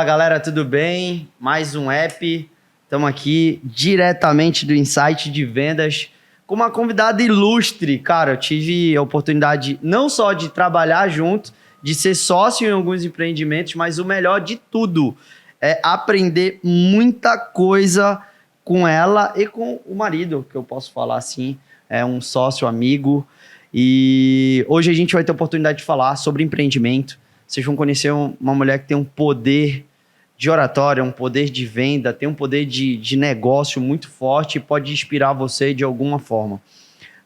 Fala galera, tudo bem? Mais um app. Estamos aqui diretamente do Insight de Vendas com uma convidada ilustre. Cara, eu tive a oportunidade não só de trabalhar junto, de ser sócio em alguns empreendimentos, mas o melhor de tudo é aprender muita coisa com ela e com o marido, que eu posso falar assim, é um sócio amigo. E hoje a gente vai ter a oportunidade de falar sobre empreendimento. Vocês vão conhecer uma mulher que tem um poder de oratória, um poder de venda, tem um poder de negócio muito forte e pode inspirar você de alguma forma,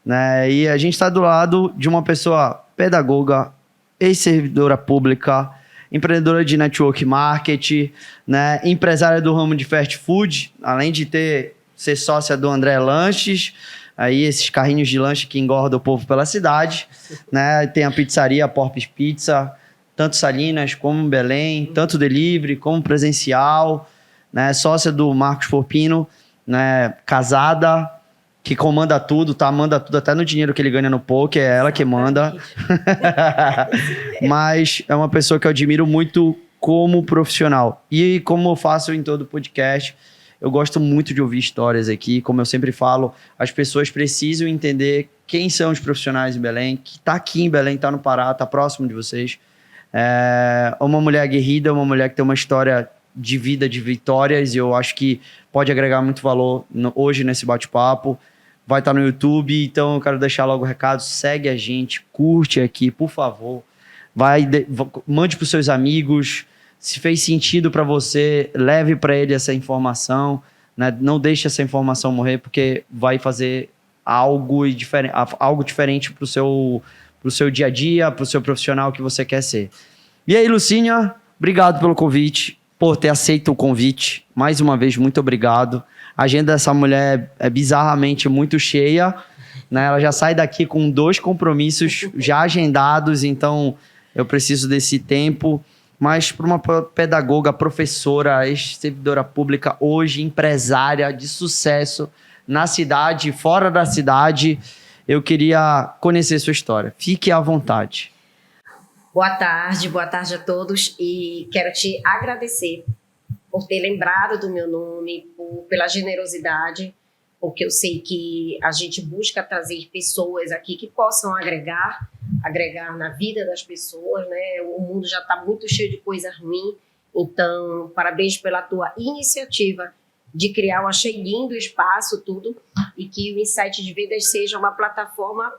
né? E a gente está do lado de uma pessoa pedagoga, ex-servidora pública, empreendedora de network marketing, né? Empresária do ramo de fast food, além de ser sócia do André Lanches, aí esses carrinhos de lanche que engordam o povo pela cidade, né? Tem a pizzaria Porpes Pizza, tanto Salinas como Belém, tanto delivery como presencial, né? Sócia do Marcos Forpino, né? Casada, que comanda tudo, tá? Manda tudo, até no dinheiro que ele ganha no poker, é ela que manda. Mas é uma pessoa que eu admiro muito como profissional. E como eu faço em todo podcast, eu gosto muito de ouvir histórias aqui. Como eu sempre falo, as pessoas precisam entender quem são os profissionais em Belém, que tá aqui em Belém, tá no Pará, tá próximo de vocês. É uma mulher aguerrida, uma mulher que tem uma história de vida, de vitórias, e eu acho que pode agregar muito valor hoje nesse bate-papo. Vai estar no YouTube, então eu quero deixar logo o recado, segue a gente, curte aqui, por favor. Mande para os seus amigos, se fez sentido para você, leve para ele essa informação, né? Não deixe essa informação morrer, porque vai fazer algo diferente para o seu dia a dia, para o seu profissional que você quer ser. E aí, Lucínia, obrigado pelo convite, por ter aceito o convite. Mais uma vez, muito obrigado. A agenda dessa mulher é bizarramente muito cheia, né? Ela já sai daqui com 2 compromissos já agendados, então eu preciso desse tempo. Mas para uma pedagoga, professora, ex-servidora pública, hoje empresária de sucesso na cidade, fora da cidade, eu queria conhecer sua história. Fique à vontade. Boa tarde a todos, e quero te agradecer por ter lembrado do meu nome, pela generosidade, porque eu sei que a gente busca trazer pessoas aqui que possam agregar na vida das pessoas, né? O mundo já está muito cheio de coisa ruim, então parabéns pela tua iniciativa de criar, eu achei lindo o espaço, tudo, e que o Insight de Vendas seja uma plataforma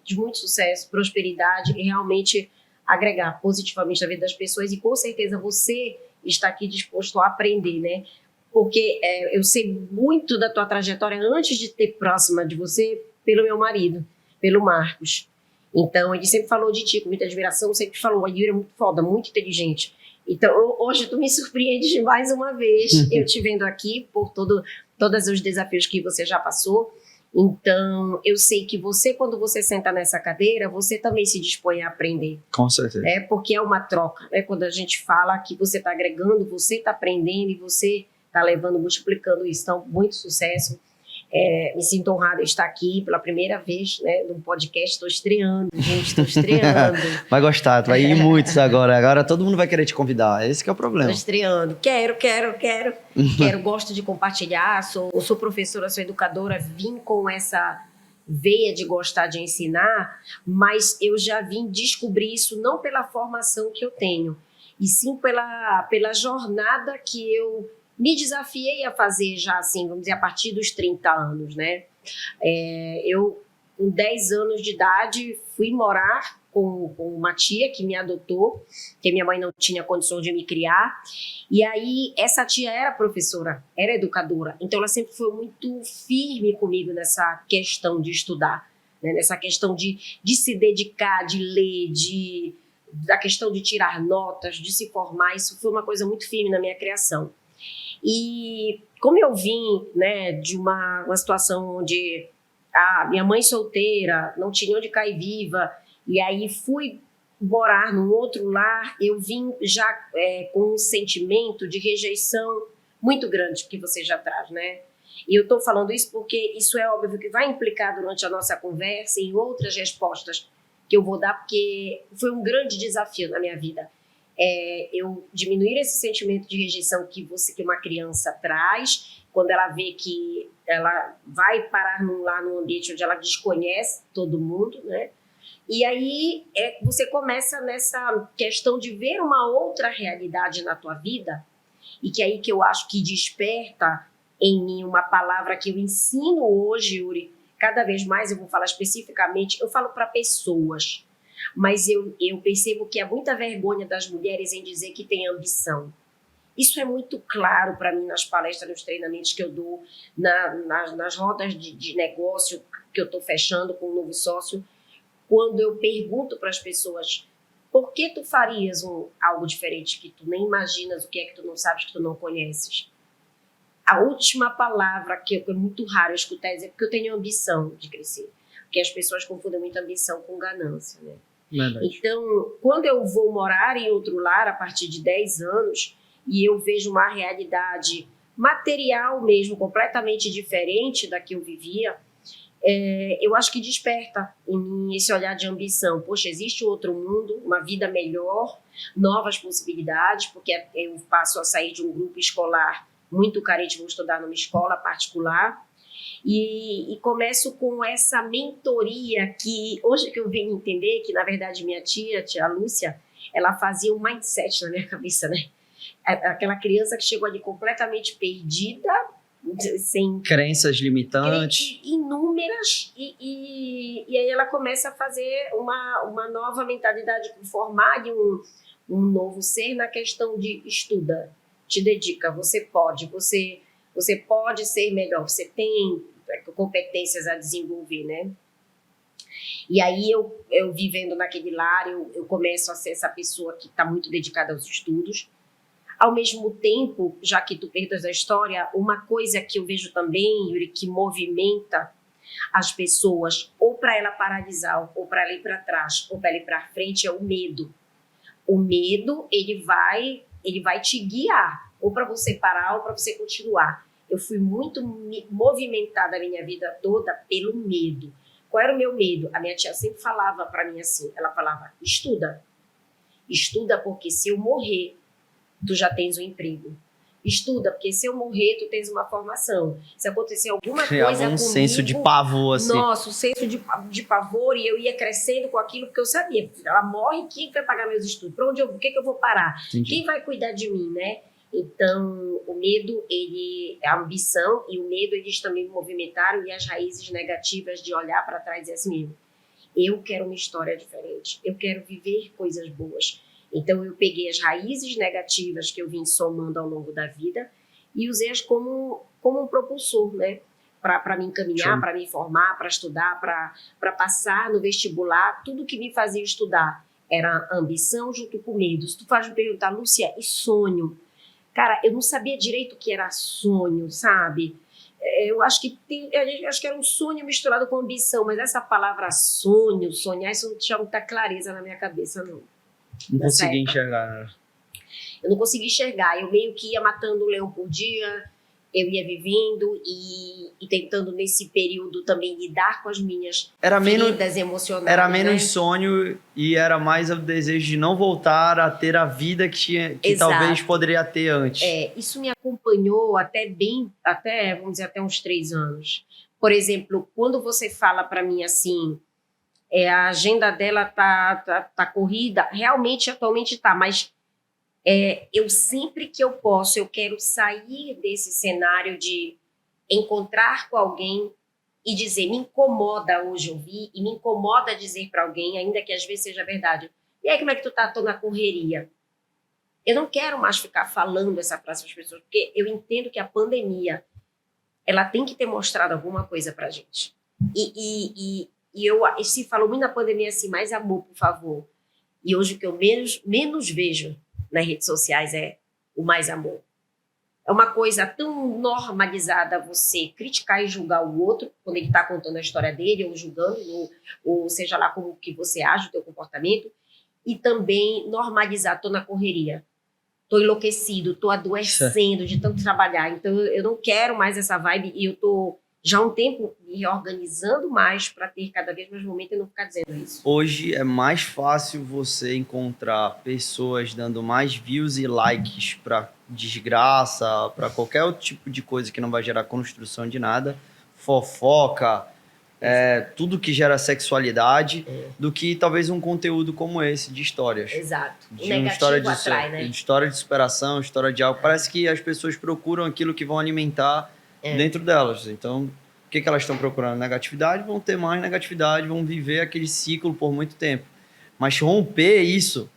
de muito sucesso, prosperidade e realmente agregar positivamente na vida das pessoas, e com certeza você está aqui disposto a aprender, né? Porque eu sei muito da tua trajetória antes de ter próxima de você pelo meu marido, pelo Marcos. Então, ele sempre falou de ti com muita admiração, sempre falou, a Yuri é muito foda, muito inteligente. Então, hoje tu me surpreendes mais uma vez, eu te vendo aqui por todos os desafios que você já passou. Então, eu sei que você, quando você senta nessa cadeira, você também se dispõe a aprender. Com certeza. Porque é uma troca, né? Quando a gente fala que você está agregando, você está aprendendo e você está levando, multiplicando isso. Então, muito sucesso. Me sinto honrada de estar aqui pela primeira vez, né, num podcast. Estou estreando, gente, estou estreando. Vai gostar, tu vai ir muitos agora. Agora todo mundo vai querer te convidar, esse que é o problema. Estou estreando, quero, gosto de compartilhar, sou professora, sou educadora, vim com essa veia de gostar de ensinar, mas eu já vim descobrir isso não pela formação que eu tenho, e sim pela jornada que eu me desafiei a fazer já, assim, vamos dizer, a partir dos 30 anos, né? Eu, com 10 anos de idade, fui morar com uma tia que me adotou, porque minha mãe não tinha condição de me criar. E aí, essa tia era professora, era educadora. Então, ela sempre foi muito firme comigo nessa questão de estudar, né? Nessa questão de se dedicar, de ler, da questão de tirar notas, de se formar. Isso foi uma coisa muito firme na minha criação. E como eu vim, né, de uma situação onde minha mãe solteira, não tinha onde cair viva, e aí fui morar num outro lar, eu vim já com um sentimento de rejeição muito grande que você já traz, né? E eu estou falando isso porque isso é óbvio que vai implicar durante a nossa conversa em outras respostas que eu vou dar, porque foi um grande desafio na minha vida. eu diminuir esse sentimento de rejeição que uma criança traz, quando ela vê que ela vai parar lá num ambiente onde ela desconhece todo mundo, né? E aí você começa nessa questão de ver uma outra realidade na tua vida, e que aí que eu acho que desperta em mim uma palavra que eu ensino hoje, Yuri, cada vez mais eu vou falar especificamente, eu falo para pessoas, mas eu percebo que há muita vergonha das mulheres em dizer que tem ambição. Isso é muito claro para mim nas palestras, nos treinamentos que eu dou, nas rodas de negócio que eu estou fechando com um novo sócio, quando eu pergunto para as pessoas por que tu farias algo diferente, que tu nem imaginas, o que é que tu não sabes, que tu não conheces. A última palavra que é muito raro eu escutar é dizer porque eu tenho ambição de crescer. Porque as pessoas confundem muito ambição com ganância, né? Verdade. Então, quando eu vou morar em outro lar a partir de 10 anos e eu vejo uma realidade material mesmo completamente diferente da que eu vivia, eu acho que desperta em mim esse olhar de ambição. Poxa, existe outro mundo, uma vida melhor, novas possibilidades, porque eu passo a sair de um grupo escolar muito carente, vou estudar numa escola particular, e começo com essa mentoria que hoje que eu venho entender que, na verdade, minha tia Lúcia, ela fazia um mindset na minha cabeça, né? Aquela criança que chegou ali completamente perdida, sem crenças limitantes, inúmeras, e aí ela começa a fazer uma nova mentalidade, formar um novo ser na questão de estuda, te dedica, você pode ser melhor, você tem competências a desenvolver, né? E aí eu vivendo naquele lar, eu começo a ser essa pessoa que está muito dedicada aos estudos. Ao mesmo tempo, já que tu perdas a história, uma coisa que eu vejo também, Yuri, que movimenta as pessoas, ou para ela paralisar, ou para ela ir para trás, ou para ela ir para frente, é o medo. O medo, ele vai te guiar, ou para você parar, ou para você continuar. Eu fui muito movimentada a minha vida toda pelo medo. Qual era o meu medo? A minha tia sempre falava para mim assim, ela falava, estuda. Estuda porque se eu morrer, tu já tens um emprego. Estuda, porque se eu morrer, tu tens uma formação. Se acontecer alguma coisa comigo... senso de pavor, assim. Nossa, um senso de pavor, e eu ia crescendo com aquilo, porque eu sabia, ela morre, quem vai pagar meus estudos? Para onde o que eu vou parar? Entendi. Quem vai cuidar de mim, né? Então, o medo, a ambição e o medo, eles também me movimentaram, e as raízes negativas de olhar para trás e dizer assim, eu quero uma história diferente, eu quero viver coisas boas. Então, eu peguei as raízes negativas que eu vim somando ao longo da vida e usei-as como um propulsor, né? Para me encaminhar, para me formar, para estudar, para passar no vestibular. Tudo que me fazia estudar era ambição junto com medo. Se tu faz me perguntar, Lúcia, e sonho? Cara, eu não sabia direito o que era sonho, sabe? Eu acho que era um sonho misturado com ambição, mas essa palavra sonho, sonhar, isso não tinha muita clareza na minha cabeça, não. Não consegui enxergar. Eu não consegui enxergar. Eu meio que ia matando um leão por dia, eu ia vivendo e tentando nesse período também lidar com as minhas feridas emocionais. Era menos sonho e era mais o desejo de não voltar a ter a vida que talvez poderia ter antes. Isso me acompanhou até vamos dizer, até uns 3 anos. Por exemplo, quando você fala para mim assim, a agenda dela tá corrida, realmente atualmente tá, mas eu sempre que eu posso, eu quero sair desse cenário de encontrar com alguém e dizer, me incomoda hoje ouvir, e me incomoda dizer para alguém, ainda que às vezes seja verdade, e aí como é que tu tá? Tô na correria. Eu não quero mais ficar falando essa frase para as pessoas, porque eu entendo que a pandemia, ela tem que ter mostrado alguma coisa pra gente. E se falou muito na pandemia assim, mais amor, por favor. E hoje o que eu menos vejo nas redes sociais é o mais amor. É uma coisa tão normalizada você criticar e julgar o outro, quando ele está contando a história dele, ou julgando, ou seja lá como que você age, o teu comportamento, e também normalizar, tô na correria, tô enlouquecido, tô adoecendo de tanto trabalhar, então eu não quero mais essa vibe, e eu tô já há um tempo me organizando mais para ter cada vez mais momento e não ficar dizendo isso. Hoje é mais fácil você encontrar pessoas dando mais views e likes para desgraça, para qualquer outro tipo de coisa que não vai gerar construção de nada, fofoca, tudo que gera sexualidade, do que talvez um conteúdo como esse de histórias. Exato. O De uma negativo história de, atrai, né? de história de superação, história de algo. Parece que as pessoas procuram aquilo que vão alimentar dentro delas. Então, o que elas estão procurando? Negatividade, vão ter mais negatividade, vão viver aquele ciclo por muito tempo. Mas romper isso,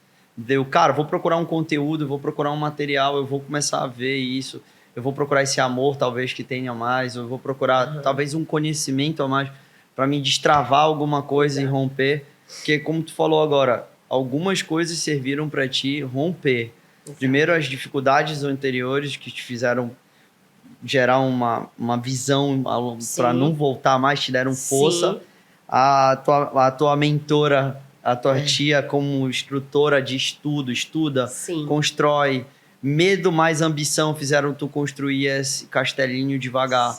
cara, vou procurar um conteúdo, vou procurar um material, eu vou começar a ver isso, eu vou procurar esse amor talvez que tenha mais, eu vou procurar talvez um conhecimento a mais para me destravar alguma coisa e romper. Porque, como tu falou agora, algumas coisas serviram para ti romper. Primeiro, as dificuldades anteriores que te fizeram gerar uma visão para não voltar mais, te deram força. A tua mentora, a tua tia como instrutora de estuda, constrói. Medo mais ambição fizeram tu construir esse castelinho devagar.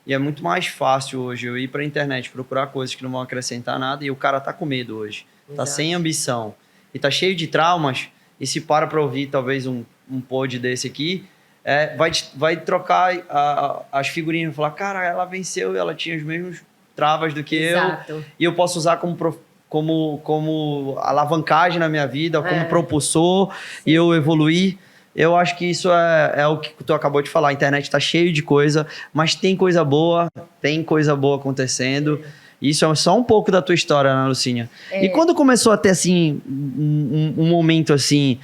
E é muito mais fácil hoje eu ir para a internet procurar coisas que não vão acrescentar nada e o cara tá com medo hoje. Tá sem ambição. E tá cheio de traumas. E se para ouvir talvez um pod desse aqui, vai trocar as figurinhas. Falar, cara, ela venceu e ela tinha os mesmos travas do que eu. E eu posso usar como alavancagem na minha vida, como propulsor e eu evoluir. Eu acho que isso é o que tu acabou de falar. A internet tá cheio de coisa, mas tem coisa boa acontecendo. Isso é só um pouco da tua história, Ana Lucinha. E quando começou a ter, assim, um momento assim,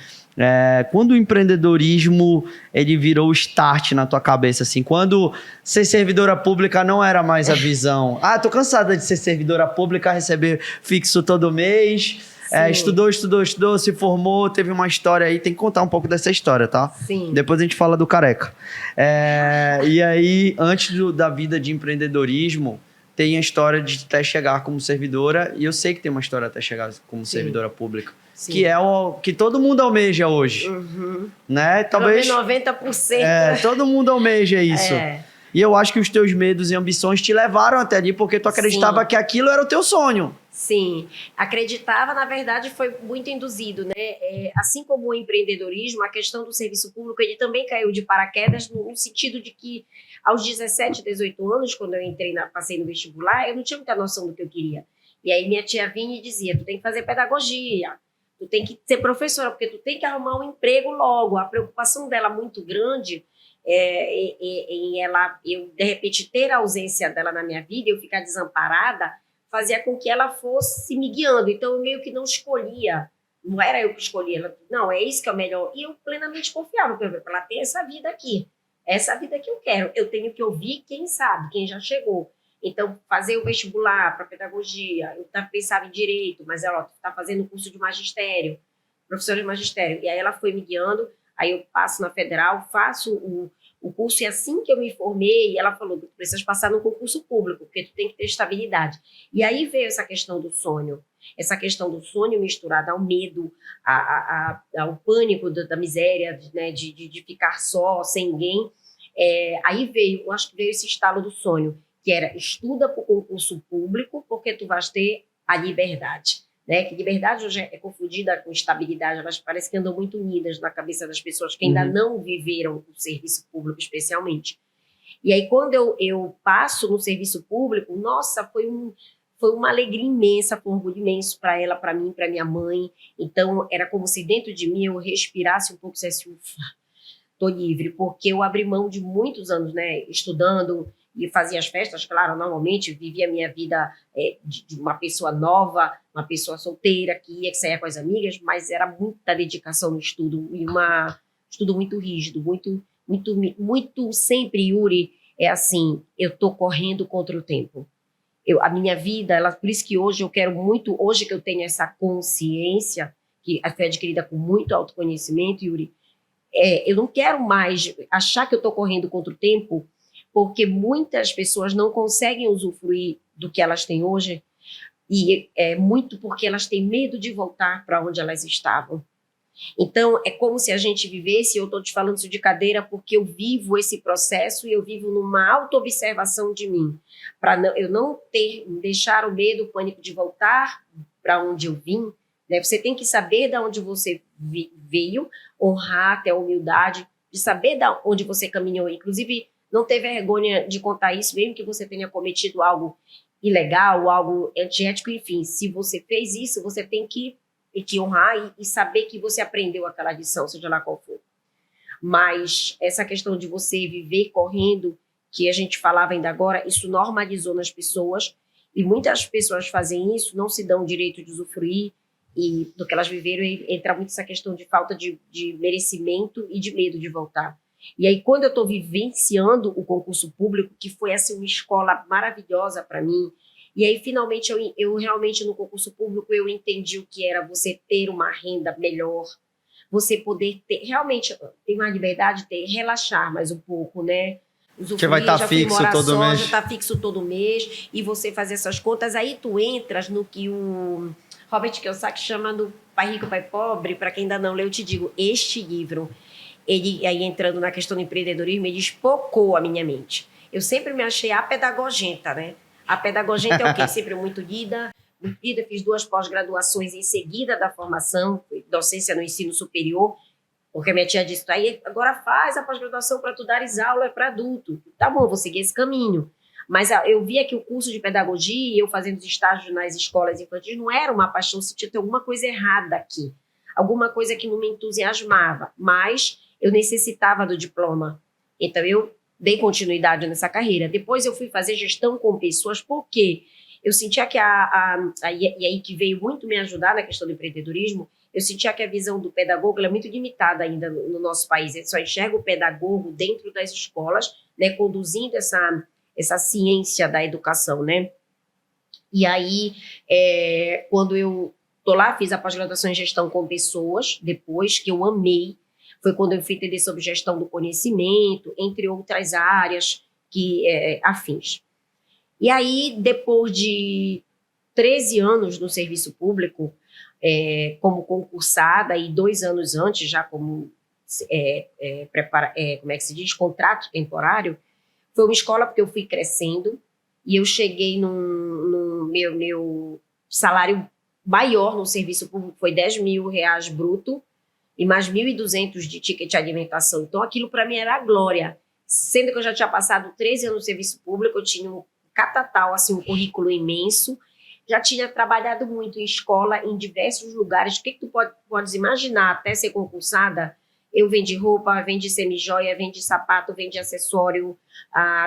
quando o empreendedorismo, ele virou o start na tua cabeça, assim, quando ser servidora pública não era mais a visão. Tô cansada de ser servidora pública, receber fixo todo mês... estudou, se formou, teve uma história aí, tem que contar um pouco dessa história, tá? Depois a gente fala do careca. E aí, antes da vida de empreendedorismo, tem a história de até chegar como servidora, e eu sei que tem uma história até chegar como servidora pública, que é o que todo mundo almeja hoje. Né? Talvez 90%. Todo mundo almeja isso. E eu acho que os teus medos e ambições te levaram até ali, porque tu acreditava que aquilo era o teu sonho. Sim, acreditava, na verdade, foi muito induzido, né? Assim como o empreendedorismo, a questão do serviço público, ele também caiu de paraquedas no sentido de que aos 17, 18 anos, quando eu passei no vestibular, eu não tinha muita noção do que eu queria. E aí minha tia vinha e dizia, tu tem que fazer pedagogia, tu tem que ser professora, porque tu tem que arrumar um emprego logo. A preocupação dela muito grande em eu, de repente, ter a ausência dela na minha vida, eu ficar desamparada, fazia com que ela fosse me guiando. Então, eu meio que não escolhia. Não era eu que escolhia. Ela, não, é isso que é o melhor. E eu plenamente confiava. Porque ela tem essa vida aqui. Essa vida que eu quero. Eu tenho que ouvir quem sabe, quem já chegou. Então, fazer o vestibular para pedagogia. Eu pensava em direito, mas ela está fazendo curso de magistério. Professora de magistério. E aí ela foi me guiando. Aí eu passo na federal, faço o curso, e assim que eu me formei, ela falou, tu precisas passar no concurso público, porque tu tem que ter estabilidade. E aí veio essa questão do sonho misturada ao medo, ao pânico da miséria, né, de ficar só, sem ninguém. Aí eu acho que veio esse estalo do sonho, que era estuda para o concurso público, porque tu vais ter a liberdade. Né? Que liberdade hoje é confundida com estabilidade, elas parecem que andam muito unidas na cabeça das pessoas que ainda não viveram o serviço público, especialmente. E aí, quando eu passo no serviço público, nossa, foi uma alegria imensa, foi um orgulho imenso para ela, para mim, para minha mãe. Então, era como se dentro de mim eu respirasse um pouco, dissesse, ufa, tô livre, porque eu abri mão de muitos anos, né, estudando, e fazia as festas, claro, normalmente vivia a minha vida de uma pessoa nova, uma pessoa solteira, que ia, que saía com as amigas, mas era muita dedicação no estudo, e estudo muito rígido, muito sempre, Yuri, é assim, eu tô correndo contra o tempo. A minha vida, por isso que hoje eu quero muito, hoje que eu tenho essa consciência, que foi adquirida com muito autoconhecimento, Yuri, eu não quero mais achar que eu tô correndo contra o tempo, porque muitas pessoas não conseguem usufruir do que elas têm hoje, e muito porque elas têm medo de voltar para onde elas estavam. Então, é como se a gente vivesse, eu estou te falando isso de cadeira porque eu vivo esse processo e eu vivo numa auto-observação de mim, para eu não deixar o medo, o pânico de voltar para onde eu vim, né? Você tem que saber de onde você veio, honrar até a humildade, de saber de onde você caminhou, inclusive não ter vergonha de contar isso, mesmo que você tenha cometido algo ilegal, algo antiético, enfim, se você fez isso, você tem que honrar e saber que você aprendeu aquela lição, seja lá qual for. Mas essa questão de você viver correndo, que a gente falava ainda agora, isso normalizou nas pessoas, e muitas pessoas fazem isso, não se dão o direito de usufruir e do que elas viveram, e entra muito essa questão de falta de merecimento e de medo de voltar. E aí, quando eu estou vivenciando o concurso público, que foi assim, uma escola maravilhosa para mim, e aí, finalmente, eu realmente, no concurso público, eu entendi o que era você ter uma renda melhor, você poder ter, realmente, ter uma liberdade, relaxar mais um pouco, né? Você vai estar fixo todo mês. Já está fixo todo mês, e você fazer essas contas, aí tu entras no que o Robert Kiyosaki chama do Pai Rico, Pai Pobre. Para quem ainda não leu, eu te digo, este livro, ele, aí entrando na questão do empreendedorismo, ele espocou a minha mente. Eu sempre me achei a pedagogenta, né? A pedagogenta é o quê? Sempre muito lida, fiz 2 pós-graduações em seguida da formação, docência no ensino superior, porque minha tia disse, aí agora faz a pós-graduação para tu dares aula para adulto. Tá bom, vou seguir esse caminho. Mas eu via que o curso de pedagogia, eu fazendo os estágios nas escolas infantis, não era uma paixão, sentia ter alguma coisa errada aqui, alguma coisa que não me entusiasmava, mas eu necessitava do diploma. Então, eu dei continuidade nessa carreira. Depois eu fui fazer gestão com pessoas, porque eu sentia que e aí que veio muito me ajudar na questão do empreendedorismo, eu sentia que a visão do pedagogo é muito limitada ainda no nosso país. Ele só enxerga o pedagogo dentro das escolas, né, conduzindo essa ciência da educação, né? E aí, quando eu tô lá, fiz a pós-graduação em gestão com pessoas, depois que eu amei, foi quando eu fui entender sobre gestão do conhecimento, entre outras áreas afins. E aí, depois de 13 anos no serviço público, como concursada, e 2 anos antes, já como como é que se diz? Contrato temporário, foi uma escola porque eu fui crescendo e eu cheguei no meu salário maior no serviço público, foi R$10.000 bruto, e mais 1.200 de ticket de alimentação. Então, aquilo para mim era a glória. Sendo que eu já tinha passado 13 anos no serviço público, eu tinha um catatal, assim, um currículo imenso, já tinha trabalhado muito em escola, em diversos lugares. O que tu podes imaginar até ser concursada? Eu vendi roupa, vendi semijoia, vendi sapato, vendi acessório,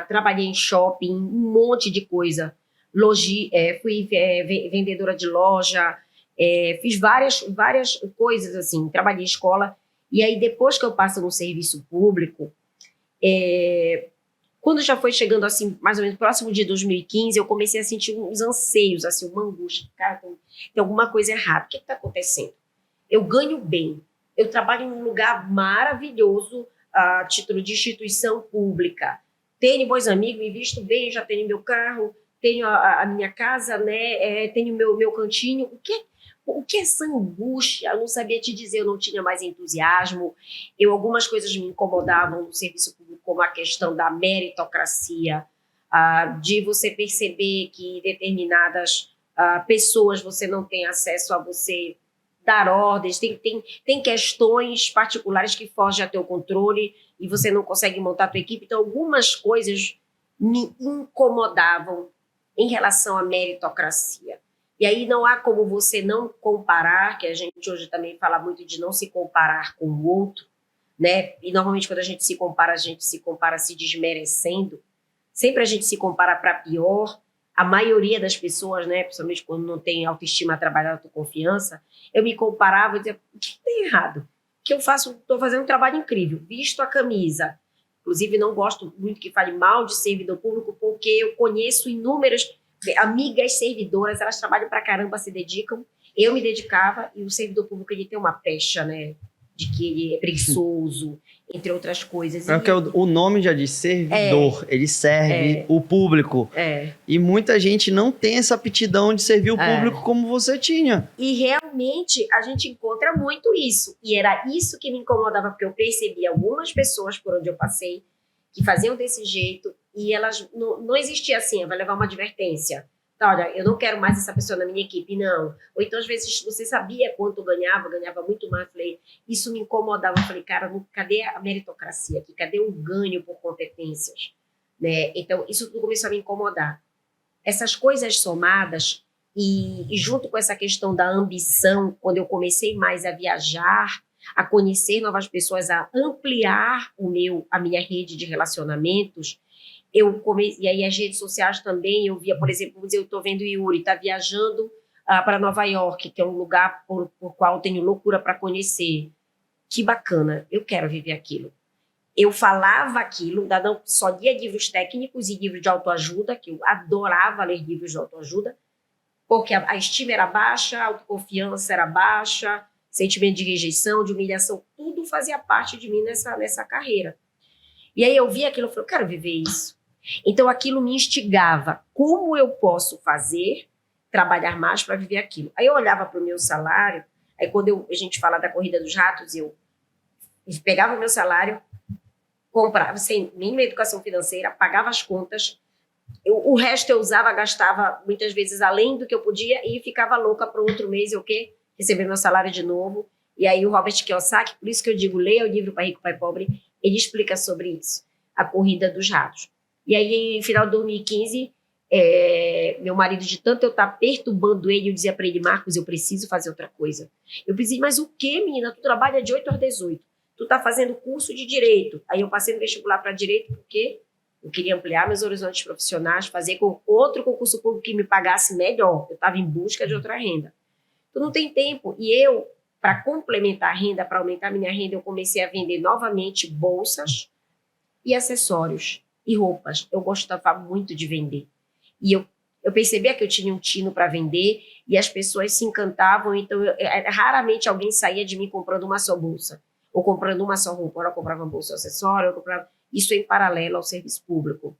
trabalhei em shopping, um monte de coisa. Fui vendedora de loja, fiz várias coisas assim, trabalhei em escola. E aí, depois que eu passo no serviço público, quando já foi chegando assim, mais ou menos próximo de 2015, eu comecei a sentir uns anseios, assim, uma angústia. Cara, tem alguma coisa errada. O que está acontecendo? Eu ganho bem, eu trabalho em um lugar maravilhoso, a título de instituição pública. Tenho bons amigos, me visto bem, já tenho meu carro, tenho a minha casa, né? Tenho meu cantinho. O que é essa angústia? Eu não sabia te dizer, eu não tinha mais entusiasmo. Algumas coisas me incomodavam no serviço público, como a questão da meritocracia, de você perceber que determinadas pessoas você não tem acesso a você dar ordens, tem questões particulares que fogem a teu controle e você não consegue montar a tua equipe. Então, algumas coisas me incomodavam em relação à meritocracia. E aí não há como você não comparar, que a gente hoje também fala muito de não se comparar com o outro, né? E normalmente quando a gente se compara se desmerecendo. Sempre a gente se compara para pior. A maioria das pessoas, né, principalmente quando não tem autoestima trabalhada, autoconfiança, eu me comparava e dizia, o que tem errado? Que eu estou fazendo um trabalho incrível, visto a camisa. Inclusive não gosto muito que fale mal de servidor público, porque eu conheço inúmeras amigas servidoras, elas trabalham pra caramba, se dedicam. Eu me dedicava, e o servidor público ele tem uma pecha, né? De que ele é preguiçoso, entre outras coisas. Porque o nome já diz servidor, ele serve o público. E muita gente não tem essa aptidão de servir o público como você tinha. E realmente diariamente a gente encontra muito isso. E era isso que me incomodava, porque eu percebi algumas pessoas por onde eu passei que faziam desse jeito e elas não existia assim, vai levar uma advertência. Tá, olha, eu não quero mais essa pessoa na minha equipe, não. Ou então, às vezes, você sabia quanto ganhava muito mais. Eu falei, isso me incomodava. Eu falei, cara, cadê a meritocracia aqui? Cadê o ganho por competências? Né? Então, isso tudo começou a me incomodar. Essas coisas somadas, e junto com essa questão da ambição, quando eu comecei mais a viajar, a conhecer novas pessoas, a ampliar a minha rede de relacionamentos, e aí as redes sociais também, eu via, por exemplo, eu estou vendo o Yuri, está viajando para Nova York, que é um lugar por qual eu tenho loucura para conhecer. Que bacana, eu quero viver aquilo. Eu falava aquilo, não só lia livros técnicos e livros de autoajuda, que eu adorava ler livros de autoajuda, porque a estima era baixa, a autoconfiança era baixa, sentimento de rejeição, de humilhação, tudo fazia parte de mim nessa carreira. E aí eu via aquilo e falei, eu quero viver isso. Então aquilo me instigava. Como eu posso trabalhar mais para viver aquilo? Aí eu olhava para o meu salário, aí quando a gente fala da corrida dos ratos, eu pegava o meu salário, comprava, sem mínima educação financeira, pagava as contas, o resto eu usava, gastava muitas vezes além do que eu podia e ficava louca para o outro mês, receber meu salário de novo. E aí o Robert Kiyosaki, por isso que eu digo, leia o livro Pai Rico, Pai Pobre, ele explica sobre isso, a corrida dos ratos. E aí, no final de 2015, meu marido, de tanto eu estar perturbando ele, eu dizia para ele, Marcos, eu preciso fazer outra coisa. Eu preciso, mas o quê, menina? Tu trabalha de 8 às 18. Tu está fazendo curso de Direito. Aí eu passei no vestibular para Direito porque eu queria ampliar meus horizontes profissionais, fazer com outro concurso público que me pagasse melhor. Eu estava em busca de outra renda. Tu não tem tempo. E eu, para complementar a renda, para aumentar a minha renda, eu comecei a vender novamente bolsas e acessórios e roupas. Eu gostava muito de vender. E eu percebia que eu tinha um tino para vender e as pessoas se encantavam, então raramente alguém saía de mim comprando uma só bolsa ou comprando uma só roupa. Eu comprava uma bolsa acessório, isso em paralelo ao serviço público.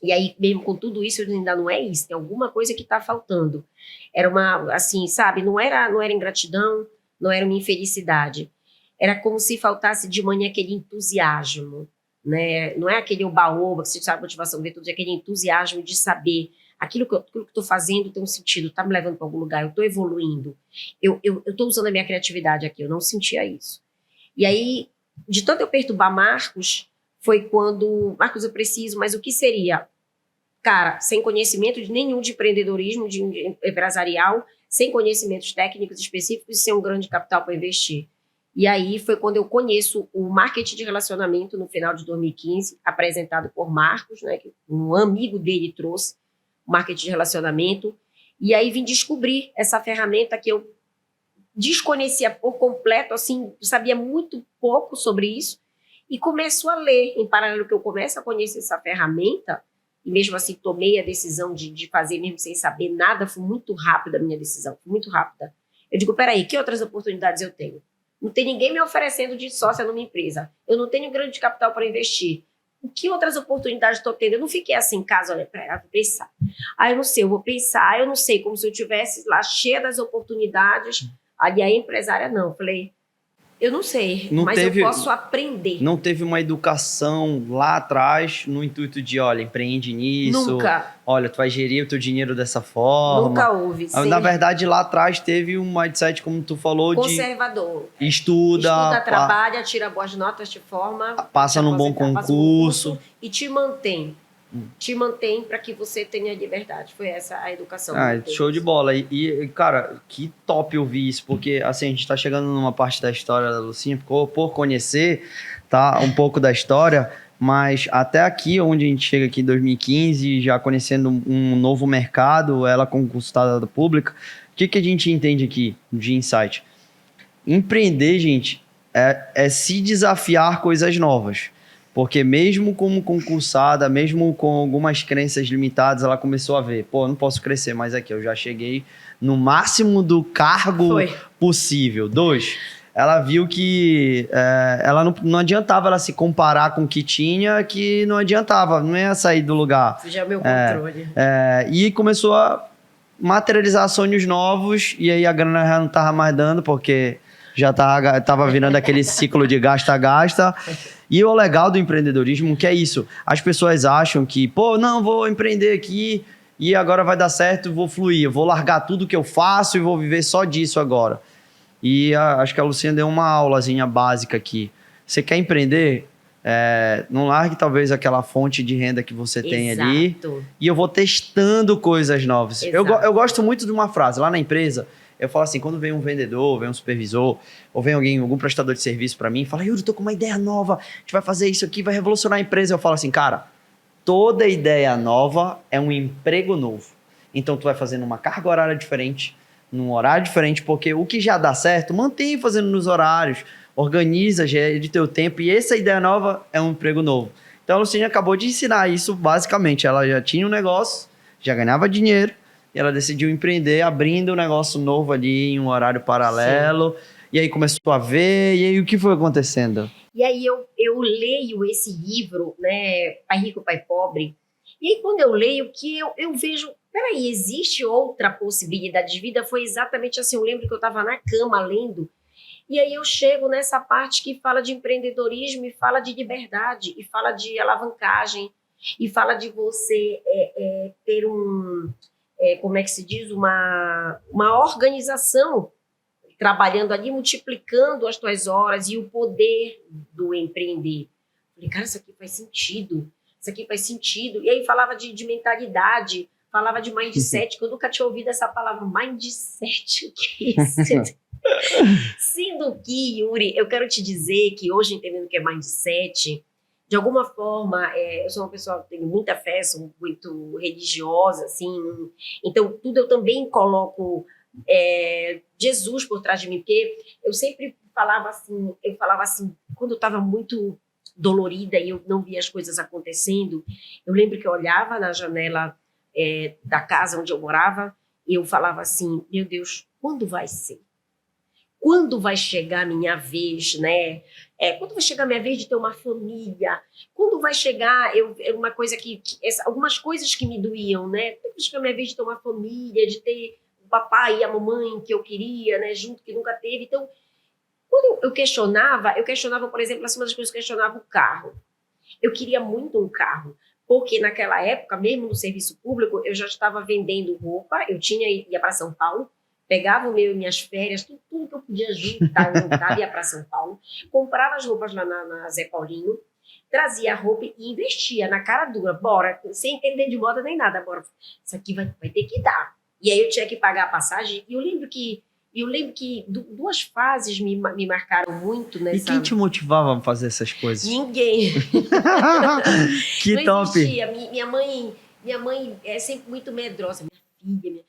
E aí, mesmo com tudo isso, ainda não é isso, tem alguma coisa que está faltando. Era uma, assim, sabe, não era ingratidão, não era uma infelicidade. Era como se faltasse de manhã aquele entusiasmo, né? Não é aquele oba-oba, que você sabe a motivação de tudo, é aquele entusiasmo de saber aquilo que eu estou fazendo tem um sentido, está me levando para algum lugar, eu estou evoluindo, eu estou usando a minha criatividade aqui, eu não sentia isso. E aí, de tanto eu perturbar Marcos, foi quando, Marcos, eu preciso, mas o que seria? Cara, sem conhecimento nenhum de empreendedorismo, de empresarial, sem conhecimentos técnicos específicos e sem um grande capital para investir. E aí foi quando eu conheço o marketing de relacionamento no final de 2015, apresentado por Marcos, né, que um amigo dele trouxe o marketing de relacionamento. E aí vim descobrir essa ferramenta que eu desconhecia por completo, assim, sabia muito pouco sobre isso, e começo a ler. Em paralelo que eu começo a conhecer essa ferramenta, e mesmo assim tomei a decisão de fazer mesmo sem saber nada, foi muito rápida a minha decisão, foi muito rápida. Eu digo, peraí, que outras oportunidades eu tenho? Não tem ninguém me oferecendo de sócia numa empresa. Eu não tenho grande capital para investir. O que outras oportunidades estou tendo? Eu não fiquei assim em casa, olha, peraí, vou pensar. Eu não sei, eu vou pensar. Eu não sei, como se eu estivesse lá cheia das oportunidades. Ali a empresária não. Eu falei, eu não sei, mas eu posso aprender. Não teve uma educação lá atrás no intuito de, olha, empreende nisso. Nunca. Olha, tu vai gerir o teu dinheiro dessa forma. Nunca houve. Sim. Na verdade, lá atrás teve um mindset, como tu falou, conservador. Estuda, trabalha, tira boas notas, te forma. Passa num bom concurso. E te mantém. Te mantém para que você tenha liberdade. Foi essa a educação. Show de bola. E, cara, que top ouvir isso, porque assim, a gente tá chegando numa parte da história da Lucinha, por conhecer, tá, um pouco da história, mas até aqui, onde a gente chega aqui em 2015, já conhecendo um novo mercado, ela concursada pública, o que a gente entende aqui de insight? Empreender, gente, é se desafiar coisas novas. Porque mesmo como concursada, mesmo com algumas crenças limitadas, ela começou a ver, pô, eu não posso crescer mais aqui, eu já cheguei no máximo do cargo possível. 2, ela viu que ela não adiantava ela se comparar com o que tinha, que não adiantava, não ia sair do lugar. Isso já é o meu controle. E começou a materializar sonhos novos, e aí a grana já não tava mais dando, porque já tava virando aquele ciclo de gasta-gasta. E o legal do empreendedorismo que é isso, as pessoas acham que, pô, não, vou empreender aqui e agora vai dar certo, vou fluir, eu vou largar tudo que eu faço e vou viver só disso agora. E acho que a Luciana deu uma aulazinha básica aqui. Você quer empreender? Não largue talvez aquela fonte de renda que você tem ali. E eu vou testando coisas novas. Eu gosto muito de uma frase lá na empresa. Eu falo assim, quando vem um vendedor, vem um supervisor, ou vem algum prestador de serviço para mim, fala, Yuri, tô com uma ideia nova, a gente vai fazer isso aqui, vai revolucionar a empresa. Eu falo assim, cara, toda ideia nova é um emprego novo. Então tu vai fazendo uma carga horária diferente, num horário diferente, porque o que já dá certo, mantém fazendo nos horários, organiza, gere teu tempo, e essa ideia nova é um emprego novo. Então a Luciane acabou de ensinar isso basicamente. Ela já tinha um negócio, já ganhava dinheiro, e ela decidiu empreender, abrindo um negócio novo ali em um horário paralelo. Sim. E aí começou a ver, e aí o que foi acontecendo? E aí eu leio esse livro, né, Pai Rico, Pai Pobre, e aí quando eu leio, que eu vejo, peraí, existe outra possibilidade de vida? Foi exatamente assim, eu lembro que eu estava na cama lendo, e aí eu chego nessa parte que fala de empreendedorismo, e fala de liberdade, e fala de alavancagem, e fala de você ter como é que se diz, uma organização trabalhando ali, multiplicando as tuas horas e o poder do empreender. Falei, cara, isso aqui faz sentido. Isso aqui faz sentido. E aí falava de mentalidade, falava de mindset, que eu nunca tinha ouvido essa palavra, mindset. O que é isso? Sendo que, Yuri, eu quero te dizer que hoje, entendendo o que é mindset, de alguma forma, eu sou uma pessoa que tenho muita fé, sou muito religiosa, assim, então tudo eu também coloco Jesus por trás de mim, porque eu sempre falava assim, quando eu estava muito dolorida e eu não via as coisas acontecendo, eu lembro que eu olhava na janela da casa onde eu morava e eu falava assim, meu Deus, quando vai ser? Quando vai chegar a minha vez, né? Quando vai chegar a minha vez de ter uma família? Quando vai chegar uma coisa algumas coisas que me doíam, né? Quando vai chegar a minha vez de ter uma família, de ter o papai e a mamãe que eu queria, né? Junto, que nunca teve. Então, quando eu questionava, por exemplo, assim, uma das coisas que eu questionava o carro. Eu queria muito um carro, porque naquela época, mesmo no serviço público, eu já estava vendendo roupa, eu ia para São Paulo, pegava o meu e minhas férias, tudo que eu podia juntar, ia para São Paulo, comprava as roupas lá na Zé Paulinho, trazia a roupa e investia na cara dura, bora, sem entender de moda nem nada, bora, isso aqui vai ter que dar. E aí eu tinha que pagar a passagem, e eu lembro que duas fases me marcaram muito nessa... E quem te motivava a fazer essas coisas? Ninguém. Que não top! Existia. Minha mãe é sempre muito medrosa. Minha filha,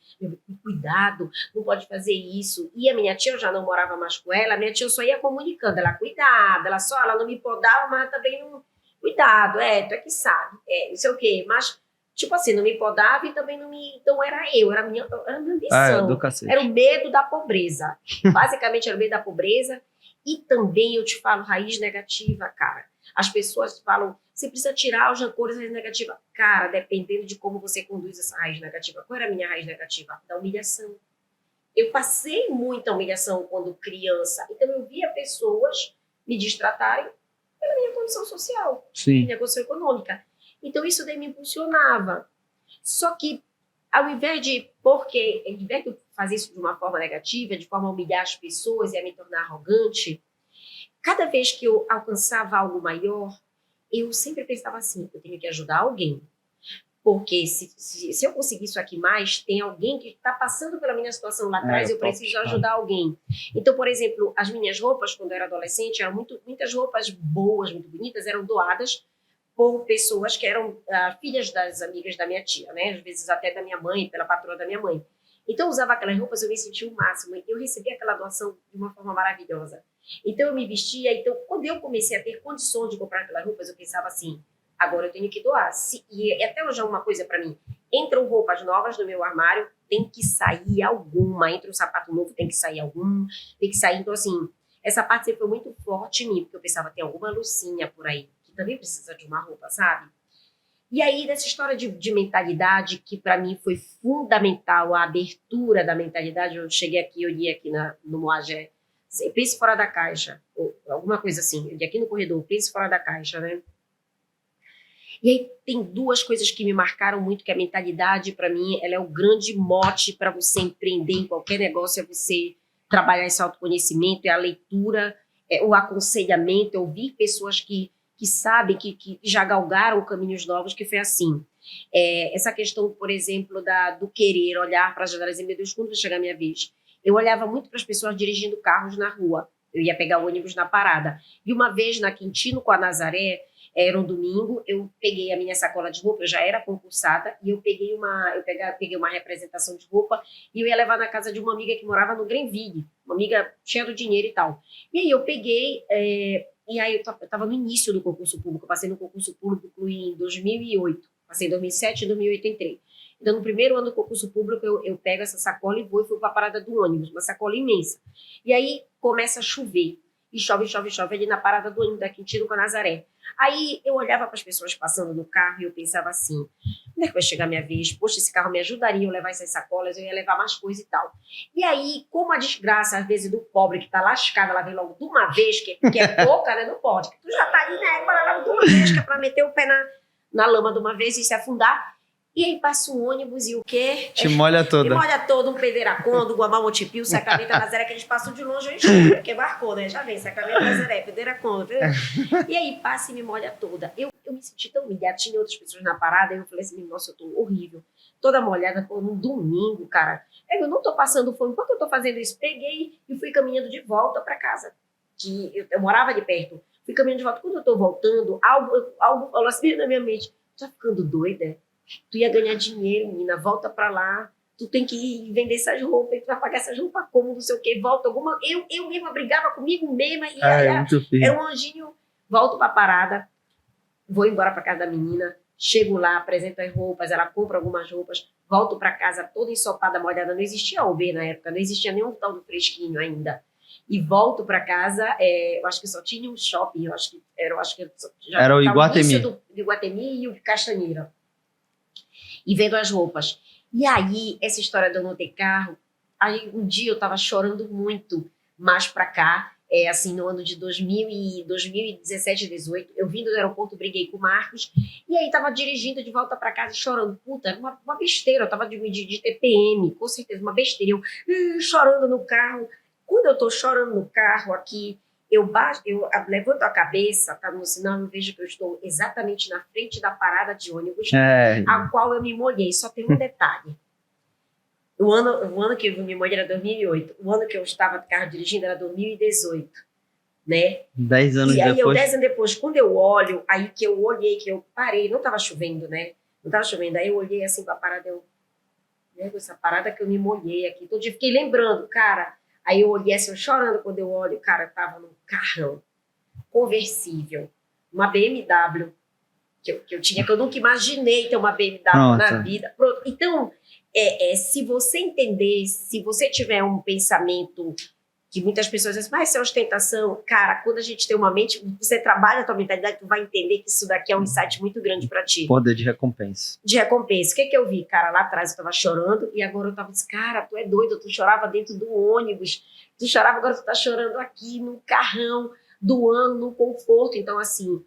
cuidado, não pode fazer isso. E a minha tia, eu já não morava mais com ela, a minha tia eu só ia comunicando. Ela, cuidado, ela não me podava, mas também não... Cuidado, tu é que sabe. Não sei o quê, mas... Tipo assim, não me podava e também não me... Então era a minha ambição. Do cacete. Era o medo da pobreza. Basicamente era o medo da pobreza. E também eu te falo raiz negativa, cara. As pessoas falam, você precisa tirar os rancores, raiz negativa. Cara, dependendo de como você conduz essa raiz negativa. Qual era a minha raiz negativa? Da humilhação. Eu passei muita humilhação quando criança. Então eu via pessoas me destratarem pela minha condição social. Sim. Minha condição econômica. Então, isso daí me impulsionava. Só que, ao invés de eu fazer isso de uma forma negativa, de forma a humilhar as pessoas e a me tornar arrogante, cada vez que eu alcançava algo maior, eu sempre pensava assim, eu tenho que ajudar alguém. Porque se eu conseguir isso aqui mais, tem alguém que está passando pela minha situação lá atrás, eu preciso ajudar alguém. Então, por exemplo, as minhas roupas, quando eu era adolescente, eram muitas roupas boas, muito bonitas, eram doadas por pessoas que eram filhas das amigas da minha tia, né? Às vezes até da minha mãe, pela patroa da minha mãe. Então, eu usava aquelas roupas, eu me sentia o máximo. Eu recebia aquela doação de uma forma maravilhosa. Então, eu me vestia. Então, quando eu comecei a ter condições de comprar aquelas roupas, eu pensava assim, agora eu tenho que doar. E até hoje é uma coisa para mim. Entram roupas novas no meu armário, tem que sair alguma. Entra um sapato novo, tem que sair algum. Tem que sair. Então, assim, essa parte sempre foi muito forte em mim, porque eu pensava, tem alguma Lucinha por aí também precisa de uma roupa, sabe? E aí, nessa história de mentalidade, que para mim foi fundamental, a abertura da mentalidade, eu cheguei aqui, eu li aqui no Moagé, pense fora da caixa, ou alguma coisa assim, eu li aqui no corredor, pense fora da caixa, né? E aí tem duas coisas que me marcaram muito, que a mentalidade, para mim, ela é o grande mote para você empreender em qualquer negócio, é você trabalhar esse autoconhecimento, é a leitura, é o aconselhamento, é ouvir pessoas que sabem, que já galgaram caminhos novos, que foi assim. Essa questão, por exemplo, do querer olhar para as janelas e dizer, meu Deus, quando vai chegar a minha vez? Eu olhava muito para as pessoas dirigindo carros na rua. Eu ia pegar o ônibus na parada. E uma vez na Quintino com a Nazaré, era um domingo, eu peguei a minha sacola de roupa, eu já era concursada, e eu peguei uma representação de roupa e eu ia levar na casa de uma amiga que morava no Greenville, uma amiga cheia do dinheiro e tal. E aí eu peguei, e aí eu estava no início do concurso público, eu passei no concurso público em 2008, passei em 2007 e 2008 entrei. Então, no primeiro ano do concurso público, eu pego essa sacola e fui para a parada do ônibus, uma sacola imensa. E aí começa a chover. E chove, chove, chove ali na parada do ônibus da Quintino com a Nazaré. Aí eu olhava para as pessoas passando no carro e eu pensava assim, quando é que vai chegar a minha vez? Poxa, esse carro me ajudaria a levar essas sacolas, eu ia levar mais coisa e tal. E aí, como a desgraça, às vezes, do pobre que tá lascada, ela vem logo de uma vez, que é pouca, né? Não pode. Tu já tá ali, né? Agora logo de uma vez, que é para meter o pé na lama de uma vez e se afundar. E aí passa um ônibus e o quê? Te molha toda. Me molha todo, um Pedeiracondo, Guamá, Montepio, Sacramento, Nazaré, que a gente passou de longe, eu enxergo, porque marcou, né? Já vem, Sacramento, Nazaré, Pedeiracondo. E aí passa e me molha toda. Eu me senti tão humilhada, tinha outras pessoas na parada, e eu falei assim, nossa, eu tô horrível. Toda molhada, pô, num domingo, cara. Eu não tô passando fome, enquanto eu tô fazendo isso, peguei e fui caminhando de volta pra casa, que eu morava ali perto. Fui caminhando de volta. Quando eu tô voltando, algo falou assim na minha mente, tá ficando doida? Tu ia ganhar dinheiro, menina, volta pra lá, tu tem que ir vender essas roupas, tu vai pagar essas roupas como, não sei o que, volta alguma... Eu mesma brigava comigo mesma, e era um anjinho, volto pra parada, vou embora pra casa da menina, chego lá, apresento as roupas, ela compra algumas roupas, volto pra casa toda ensopada, molhada, não existia Uber na época, não existia nenhum tal do fresquinho ainda, e volto pra casa, eu acho que só tinha um shopping, eu acho que já era o Iguatemi. Do Iguatemi e o Castanheira. E vendo as roupas. E aí, essa história de eu não ter carro, aí um dia eu tava chorando muito mais pra cá, assim, no ano de 2017, 2018, eu vindo do aeroporto, briguei com o Marcos, e aí tava dirigindo de volta pra casa chorando. Puta, era uma besteira, eu tava de TPM, com certeza, uma besteira. Eu chorando no carro. Quando eu tô chorando no carro aqui, eu levanto a cabeça, tá no sinal, eu vejo que eu estou exatamente na frente da parada de ônibus, a qual eu me molhei. Só tem um detalhe. O ano que eu me molhei era 2008. O ano que eu estava de carro dirigindo era 2018, né? 10 anos depois. E aí, depois. 10 anos depois, quando eu olho, aí que eu olhei, que eu parei, não estava chovendo, né? Não estava chovendo. Aí eu olhei assim pra parada, essa parada que eu me molhei aqui. Todo dia fiquei lembrando, cara... Aí eu olhei assim, eu chorando quando eu olho, cara, eu tava num carrão conversível, uma BMW que eu tinha, que eu nunca imaginei ter uma BMW na vida. Pronto. Então, se você entender, se você tiver um pensamento que muitas pessoas dizem, mas isso é ostentação. Cara, quando a gente tem uma mente, você trabalha a tua mentalidade, tu vai entender que isso daqui é um insight muito grande pra ti. Poder de recompensa. De recompensa. O que eu vi? Cara, lá atrás eu tava chorando e agora eu tava dizendo, cara, tu é doido, tu chorava dentro do ônibus, tu chorava, agora tu tá chorando aqui, no carrão, do ano, no conforto. Então, assim,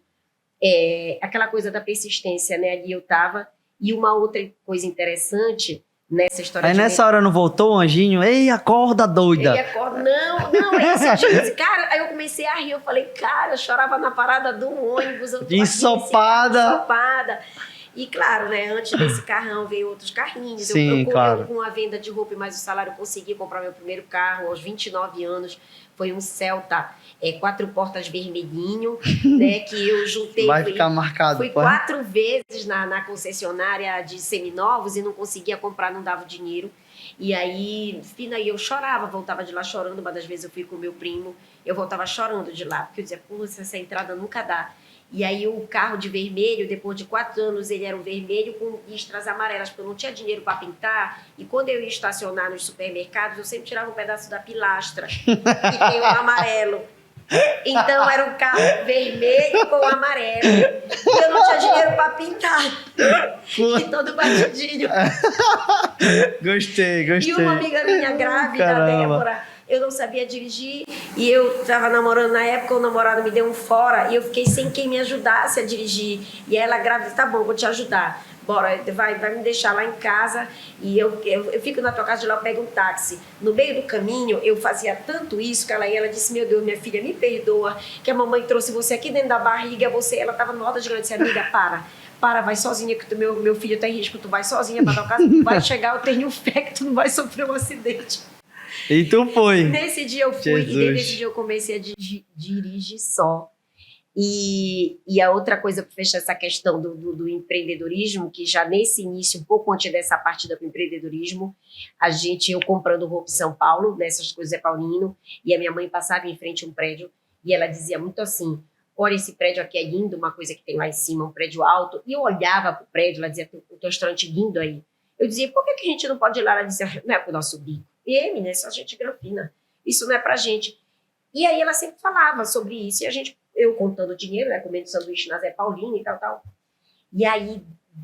aquela coisa da persistência, né? Ali eu tava. E uma outra coisa interessante... Nessa história. Aí nessa hora não voltou o anjinho? Ei, acorda, doida! Ele acorda, não, esse cara. Aí eu comecei a rir, eu falei, cara, eu chorava na parada do ônibus. Eu tô ensopada. E claro, né, antes desse carrão veio outros carrinhos. Sim, claro. Com a venda de roupa e mais o salário, eu consegui comprar meu primeiro carro aos 29 anos. Foi um Celta 4 portas vermelhinho, né, que eu juntei. Vai ficar marcado. Fui 4 vezes na concessionária de seminovos e não conseguia comprar, não dava o dinheiro. E aí, eu chorava, voltava de lá chorando. Uma das vezes eu fui com o meu primo, eu voltava chorando de lá, porque eu dizia, pô, essa entrada nunca dá. E aí o carro de vermelho, depois de 4 anos, ele era um vermelho com listras amarelas, porque eu não tinha dinheiro para pintar. E quando eu ia estacionar nos supermercados, eu sempre tirava um pedaço da pilastra, que tem um amarelo. Então era um carro vermelho com amarelo. eu não tinha dinheiro para pintar. E todo batidinho. Gostei. E uma amiga minha grávida, Caramba. Débora, eu não sabia dirigir e eu estava namorando na época, o namorado me deu um fora e eu fiquei sem quem me ajudasse a dirigir. E ela grávida, tá bom, vou te ajudar. Bora, vai me deixar lá em casa e eu fico na tua casa de lá, eu pego um táxi. No meio do caminho, eu fazia tanto isso que ela disse, meu Deus, minha filha, me perdoa, que a mamãe trouxe você aqui dentro da barriga, ela estava no alta de grande, disse, amiga, para, vai sozinha, que meu filho está em risco, tu vai sozinha para tua casa, tu vai chegar, eu tenho fé que tu não vai sofrer um acidente. E tu foi. Nesse dia eu fui, Jesus. e desde esse dia eu comecei a dirigir só. E a outra coisa para fechar essa questão do empreendedorismo, que já nesse início, um pouco antes dessa partida para o empreendedorismo, eu comprando roupa em São Paulo, nessas coisas é paulino, e a minha mãe passava em frente a um prédio, e ela dizia muito assim, olha, esse prédio aqui é lindo, uma coisa que tem lá em cima, um prédio alto, e eu olhava para o prédio, ela dizia, o teu restaurante lindo aí. Eu dizia, por que a gente não pode ir lá? Ela dizia, não é para o nosso bico. E, menina, só gente granfina, isso não é para gente. E aí ela sempre falava sobre isso, e eu contando dinheiro, né, comendo sanduíche na Zé Paulino e tal. E aí,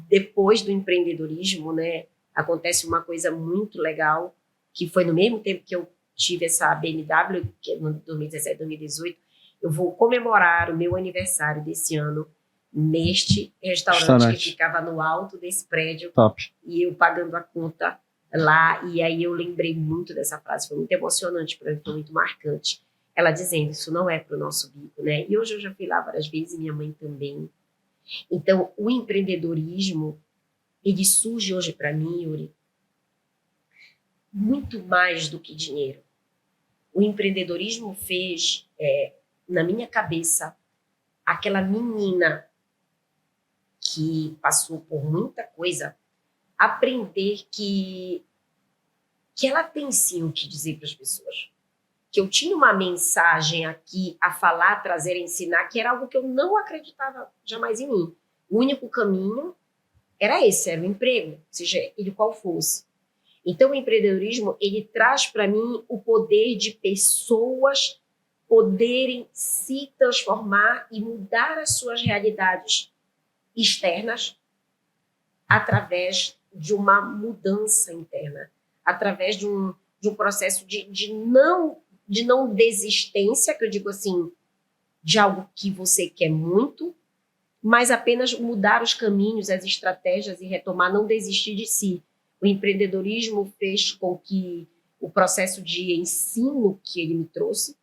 depois do empreendedorismo, né, acontece uma coisa muito legal, que foi no mesmo tempo que eu tive essa BMW, que é no 2017, 2018, eu vou comemorar o meu aniversário desse ano neste restaurante que ficava no alto desse prédio. Top. E eu pagando a conta lá, e aí eu lembrei muito dessa frase, foi muito emocionante para mim, foi muito marcante. Ela dizendo, isso não é para o nosso bico, né? E hoje eu já fui lá várias vezes, e minha mãe também. Então, o empreendedorismo, ele surge hoje para mim, Yuri, muito mais do que dinheiro. O empreendedorismo fez, na minha cabeça, aquela menina que passou por muita coisa, aprender que ela tem sim o que dizer para as pessoas. Que eu tinha uma mensagem aqui a falar, trazer, ensinar, que era algo que eu não acreditava jamais em mim. O único caminho era esse, era o emprego, seja ele qual fosse. Então, o empreendedorismo, ele traz para mim o poder de pessoas poderem se transformar e mudar as suas realidades externas através de uma mudança interna, através de um processo de não desistência, que eu digo assim, de algo que você quer muito, mas apenas mudar os caminhos, as estratégias e retomar, não desistir de si. O empreendedorismo fez com que o processo de ensino que ele me trouxe,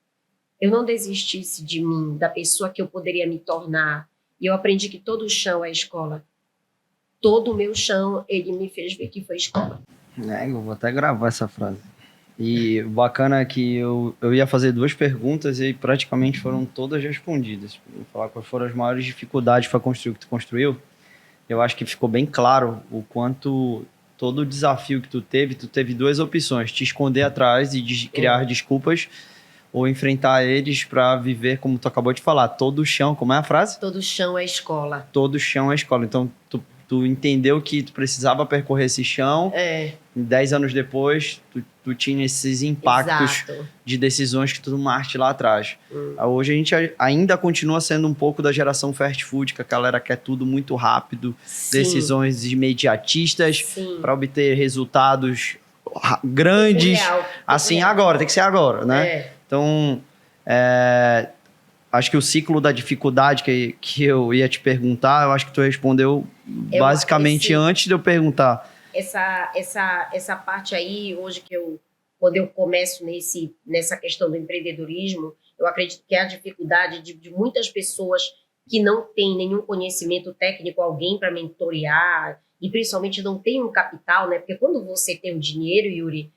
eu não desistisse de mim, da pessoa que eu poderia me tornar. E eu aprendi que todo o chão é escola. Todo o meu chão, ele me fez ver que foi escola. Eu vou até gravar essa frase. E bacana é que eu ia fazer 2 perguntas e praticamente foram todas respondidas. Vou falar quais foram as maiores dificuldades para construir o que tu construiu. Eu acho que ficou bem claro o quanto todo o desafio que tu teve 2 opções: te esconder atrás e criar desculpas, ou enfrentar eles para viver, como tu acabou de falar, todo o chão. Como é a frase? Todo chão é escola. Todo chão é escola. Então, tu entendeu que tu precisava percorrer esse chão. 10 anos depois, tu tinha esses impactos de decisões que tu tomaste lá atrás. Hoje a gente ainda continua sendo um pouco da geração fast food, que a galera quer tudo muito rápido, Sim. Decisões imediatistas para obter resultados grandes. Assim, real. Agora, tem que ser agora, né? Então, acho que o ciclo da dificuldade que eu ia te perguntar, eu acho que tu respondeu basicamente antes de eu perguntar. Essa parte aí, hoje quando eu começo nessa questão do empreendedorismo, eu acredito que é a dificuldade de muitas pessoas que não têm nenhum conhecimento técnico, alguém para mentorear, e principalmente não tem um capital, né? Porque quando você tem o dinheiro, Yuri,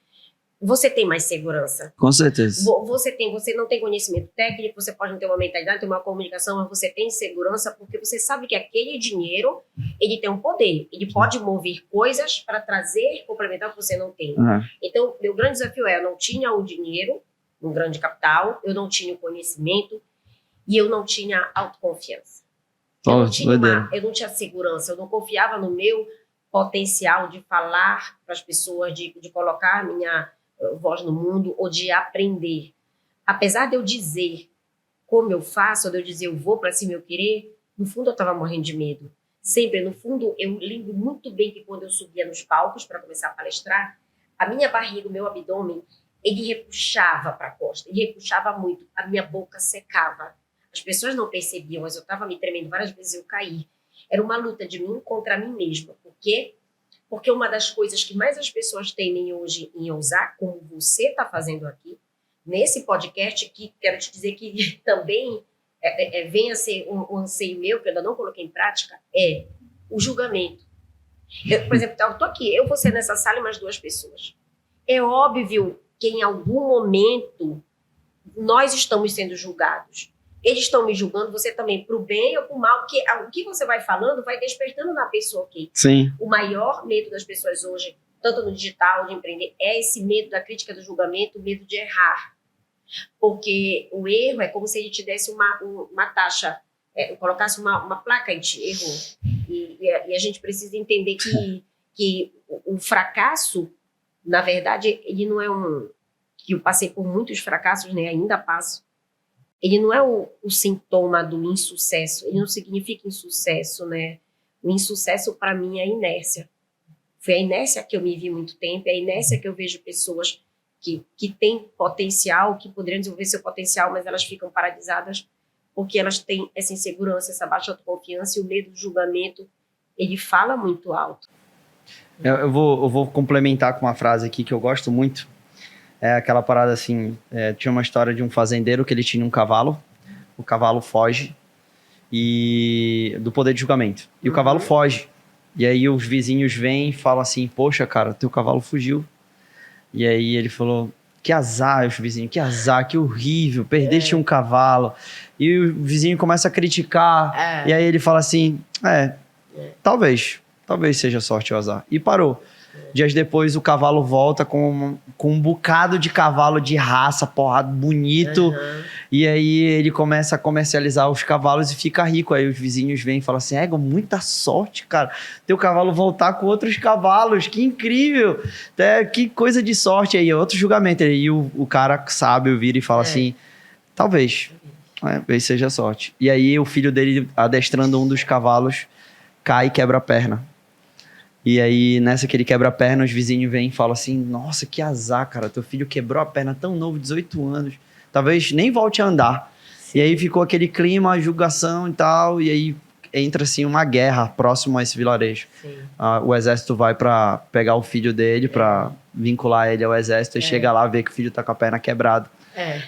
você tem mais segurança. Com certeza. Você não tem conhecimento técnico, você pode não ter uma mentalidade, ter uma comunicação, mas você tem segurança porque você sabe que aquele dinheiro, ele tem um poder. Ele pode mover coisas para trazer, complementar o que você não tem. Então, meu grande desafio eu não tinha o dinheiro, um grande capital, eu não tinha o conhecimento e eu não tinha autoconfiança. Eu não tinha segurança, eu não confiava no meu potencial de falar para as pessoas, de colocar a minha voz no mundo ou de aprender. Apesar de eu dizer como eu faço, ou de eu dizer eu vou para cima eu querer, No fundo, eu estava morrendo de medo. Sempre, no fundo, eu lembro muito bem que quando eu subia nos palcos para começar a palestrar, a minha barriga, o meu abdômen, ele repuxava para a costa, ele repuxava muito, a minha boca secava. As pessoas não percebiam, mas eu estava me tremendo, várias vezes eu caí. Era uma luta de mim contra mim mesma. Por quê? Porque uma das coisas que mais as pessoas temem hoje em ousar, como você está fazendo aqui, nesse podcast, que quero te dizer que também vem a ser um anseio meu, que eu ainda não coloquei em prática, é o julgamento. Por exemplo, eu estou aqui, eu vou ser nessa sala e mais 2 pessoas. É óbvio que em algum momento nós estamos sendo julgados. Eles estão me julgando, você também, para o bem ou para o mal, porque o que você vai falando vai despertando na pessoa aqui. Sim. O maior medo das pessoas hoje, tanto no digital, de empreender, é esse medo da crítica, do julgamento, o medo de errar. Porque o erro é como se ele te desse uma taxa, colocasse uma placa de erro. E a gente precisa entender que o fracasso, na verdade, ele não é que eu passei por muitos fracassos, né? Ainda passo. Ele não é o sintoma do insucesso, ele não significa insucesso, né? O insucesso, para mim, é a inércia. Foi a inércia que eu me vi muito tempo, é a inércia que eu vejo pessoas que têm potencial, que poderiam desenvolver seu potencial, mas elas ficam paralisadas porque elas têm essa insegurança, essa baixa autoconfiança, e o medo do julgamento, ele fala muito alto. Eu vou complementar com uma frase aqui que eu gosto muito. É aquela parada assim, tinha uma história de um fazendeiro que ele tinha um cavalo, o cavalo foge do poder de julgamento, e o cavalo foge, e aí os vizinhos vêm e falam assim, poxa cara, teu cavalo fugiu, e aí ele falou, que azar, os vizinhos, que azar, que horrível, perdeste um cavalo, e o vizinho começa a criticar, e aí ele fala assim, talvez seja sorte ou azar, e parou. Dias depois, o cavalo volta com um bocado de cavalo de raça, porrada, bonito. E aí, ele começa a comercializar os cavalos e fica rico. Aí, os vizinhos vêm e falam assim, muita sorte, cara. Teu cavalo voltar com outros cavalos, que incrível. Que coisa de sorte. Aí, outro julgamento. Aí, o cara sábio vira e fala assim, talvez seja sorte. E aí, o filho dele, adestrando um dos cavalos, cai e quebra a perna. E aí, nessa que ele quebra a perna, os vizinhos vêm e falam assim, nossa, que azar, cara, teu filho quebrou a perna tão novo, 18 anos, talvez nem volte a andar. Sim. E aí ficou aquele clima, julgação e tal, e aí entra assim uma guerra próximo a esse vilarejo. O exército vai para pegar o filho dele, para vincular ele ao exército, e chega lá, vê que o filho tá com a perna quebrada.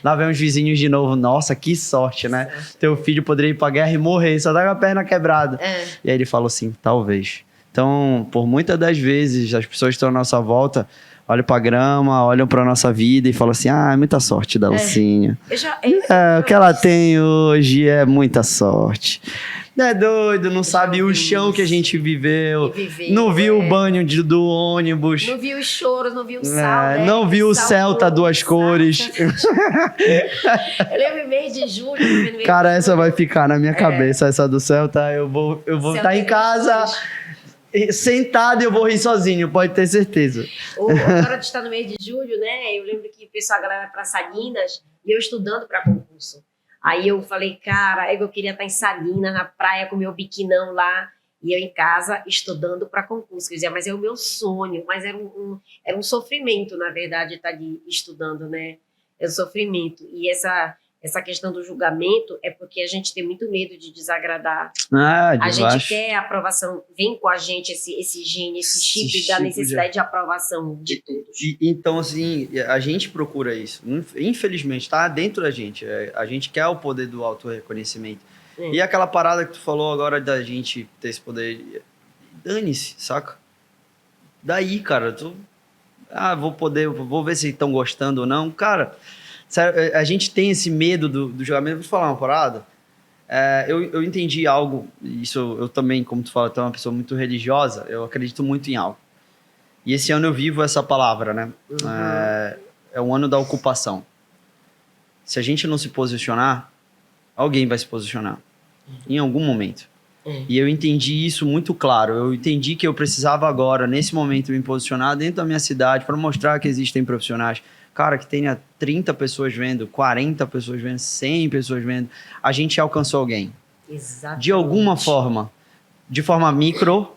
Lá vem os vizinhos de novo, nossa, que sorte, né? Teu filho poderia ir pra guerra e morrer, só tá com a perna quebrada. E aí ele falou assim, talvez. Então, por muitas das vezes, as pessoas que estão à nossa volta olham para a grama, olham para a nossa vida e falam assim, é muita sorte da Lucinha. O que ela tem hoje é muita sorte. É doido, não sabe o chão que a gente viveu, não viu o banho do ônibus. Não viu os choros, não viu o sal, não viu o Celta duas cores. Eu lembro mês de julho. Cara, essa vai ficar na minha cabeça, essa do Celta. Eu vou estar em casa... sentado e eu vou rir sozinho, pode ter certeza. Agora a gente está no mês de julho, né? Eu lembro que o pessoal, a galera vai para Salinas e eu estudando para concurso. Aí eu falei, cara, eu queria estar em Salinas, na praia, com meu biquinão lá, e eu em casa estudando para concurso. Eu dizia, mas é o meu sonho, mas era um sofrimento, na verdade, estar ali estudando, né? É um sofrimento. E essa questão do julgamento é porque a gente tem muito medo de desagradar. A gente quer a aprovação, vem com a gente esse gene, esse chip da necessidade de aprovação de todos. Então, assim, a gente procura isso. Infelizmente, está dentro da gente. A gente quer o poder do autorreconhecimento. E aquela parada que tu falou agora da gente ter esse poder, dane-se, saca? Daí, cara, vou ver se estão gostando ou não. Cara... Sério, a gente tem esse medo do julgamento. Vou te falar uma parada. Eu entendi algo, isso eu também, como tu fala, tu é uma pessoa muito religiosa, eu acredito muito em algo. E esse ano eu vivo essa palavra, né? É o ano da ocupação. Se a gente não se posicionar, alguém vai se posicionar. Em algum momento. E eu entendi isso muito claro. Eu entendi que eu precisava agora, nesse momento, me posicionar dentro da minha cidade para mostrar que existem profissionais. Cara, que tenha 30 pessoas vendo, 40 pessoas vendo, 100 pessoas vendo, a gente alcançou alguém. Exatamente. De alguma forma. De forma micro,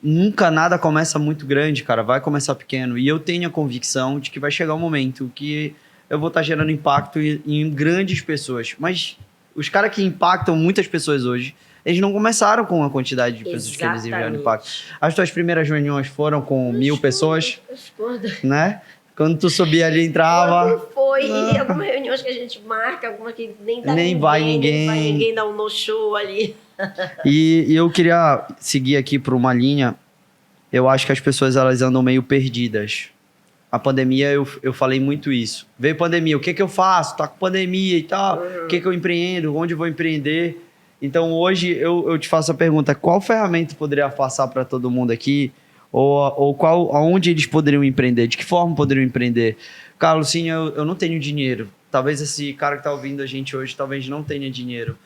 nunca nada começa muito grande, cara. Vai começar pequeno. E eu tenho a convicção de que vai chegar um momento que eu vou estar gerando impacto em grandes pessoas. Mas os caras que impactam muitas pessoas hoje, eles não começaram com a quantidade de pessoas que eles geram impacto. As tuas primeiras reuniões foram com 1000 pessoas, né? Quando tu subia ali, entrava... Quando foi? E algumas reuniões que a gente marca, algumas que nem vai ninguém dar um no-show ali. E eu queria seguir aqui por uma linha. Eu acho que as pessoas elas andam meio perdidas. A pandemia, eu falei muito isso. Veio pandemia, o que eu faço? Tá com pandemia e tal. O que eu empreendo? Onde eu vou empreender? Então, hoje, eu te faço a pergunta. Qual ferramenta poderia passar para todo mundo aqui? Ou aonde eles poderiam empreender? De que forma poderiam empreender? Carlos, sim, eu não tenho dinheiro. Talvez esse cara que está ouvindo a gente hoje, talvez não tenha dinheiro.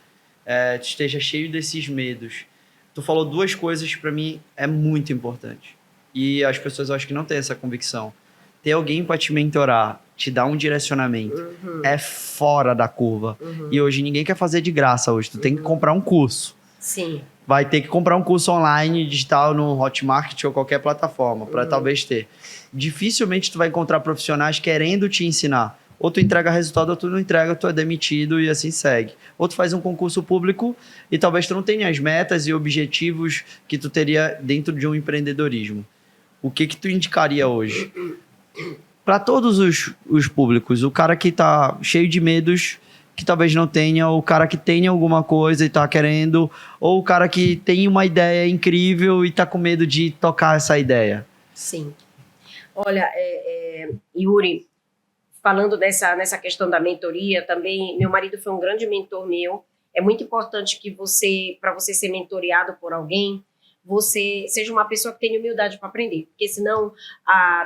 Esteja cheio desses medos. Tu falou duas coisas que para mim é muito importante. E as pessoas, eu acho que não têm essa convicção. Ter alguém para te mentorar, te dar um direcionamento, é fora da curva. E hoje ninguém quer fazer de graça hoje. Tu tem que comprar um curso. Sim. Vai ter que comprar um curso online, digital, no Hotmart ou qualquer plataforma, para talvez ter. Dificilmente tu vai encontrar profissionais querendo te ensinar. Ou tu entrega resultado, ou tu não entrega, tu é demitido e assim segue. Ou tu faz um concurso público e talvez tu não tenha as metas e objetivos que tu teria dentro de um empreendedorismo. O que tu indicaria hoje? Para todos os públicos, o cara que tá cheio de medos, que talvez não tenha, ou o cara que tenha alguma coisa e tá querendo, ou o cara que tem uma ideia incrível e tá com medo de tocar essa ideia. Sim. Olha, Yuri, falando nessa questão da mentoria, também, meu marido foi um grande mentor meu. É muito importante que para você ser mentoreado por alguém, você seja uma pessoa que tenha humildade para aprender. Porque senão,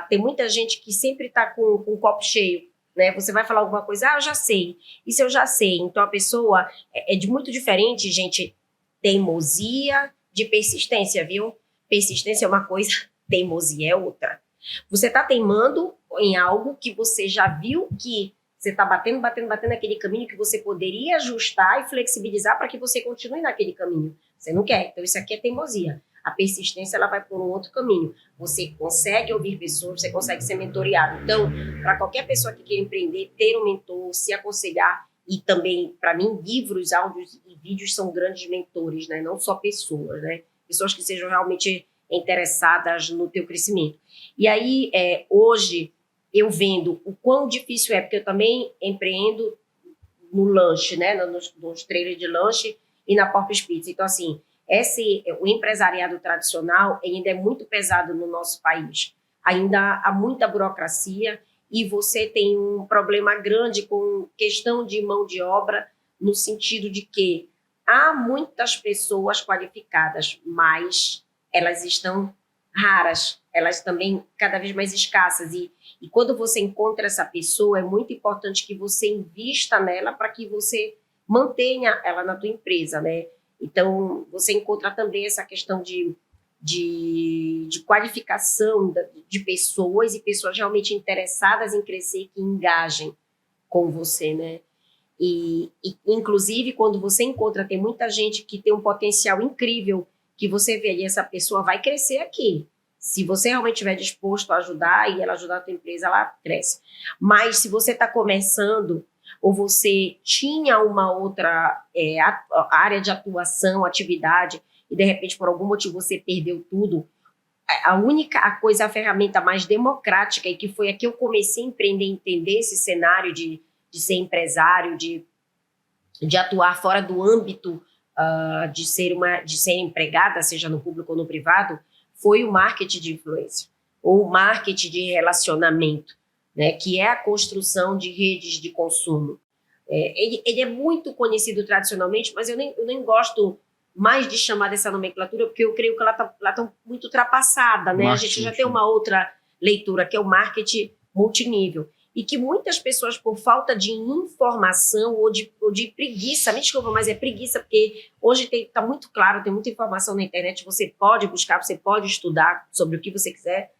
tem muita gente que sempre está com o copo cheio, né? Você vai falar alguma coisa, eu já sei. Isso eu já sei. Então, a pessoa é de muito diferente, gente, teimosia de persistência, viu? Persistência é uma coisa, teimosia é outra. Você está teimando em algo que você já viu que você está batendo naquele caminho que você poderia ajustar e flexibilizar para que você continue naquele caminho. Você não quer. Então, isso aqui é teimosia. A persistência, ela vai por um outro caminho. Você consegue ouvir pessoas, você consegue ser mentoreado. Então, para qualquer pessoa que queira empreender, ter um mentor, se aconselhar, e também, para mim, livros, áudios e vídeos são grandes mentores, né? Não só pessoas, né? Pessoas que sejam realmente interessadas no teu crescimento. E aí, hoje, eu vendo o quão difícil é, porque eu também empreendo no lanche, né? Nos trailers de lanche e na Porpus Pizza. Então, assim, o empresariado tradicional ainda é muito pesado no nosso país. Ainda há muita burocracia e você tem um problema grande com questão de mão de obra, no sentido de que há muitas pessoas qualificadas, mas elas estão raras, elas também cada vez mais escassas. E quando você encontra essa pessoa, é muito importante que você invista nela para que você mantenha ela na tua empresa, né? Então, você encontra também essa questão de qualificação de pessoas e pessoas realmente interessadas em crescer, que engajem com você, né? E inclusive, quando você encontra, tem muita gente que tem um potencial incrível, que você vê ali, essa pessoa vai crescer aqui. Se você realmente estiver disposto a ajudar e ela ajudar a tua empresa, ela cresce. Mas se você está começando, ou você tinha uma outra área de atuação, atividade, e de repente, por algum motivo, você perdeu tudo, a ferramenta mais democrática, e que foi a que eu comecei a empreender, entender esse cenário de ser empresário, de atuar fora do âmbito de ser empregada, seja no público ou no privado, foi o marketing de influência, ou o marketing de relacionamento, né, que é a construção de redes de consumo. Ele é muito conhecido tradicionalmente, mas eu nem gosto mais de chamar dessa nomenclatura, porque eu creio que ela tá muito ultrapassada, né? A gente já tem uma outra leitura, que é o marketing multinível. E que muitas pessoas, por falta de informação ou de preguiça, me desculpa, mas é preguiça, porque hoje está muito claro, tem muita informação na internet, você pode buscar, você pode estudar sobre o que você quiser.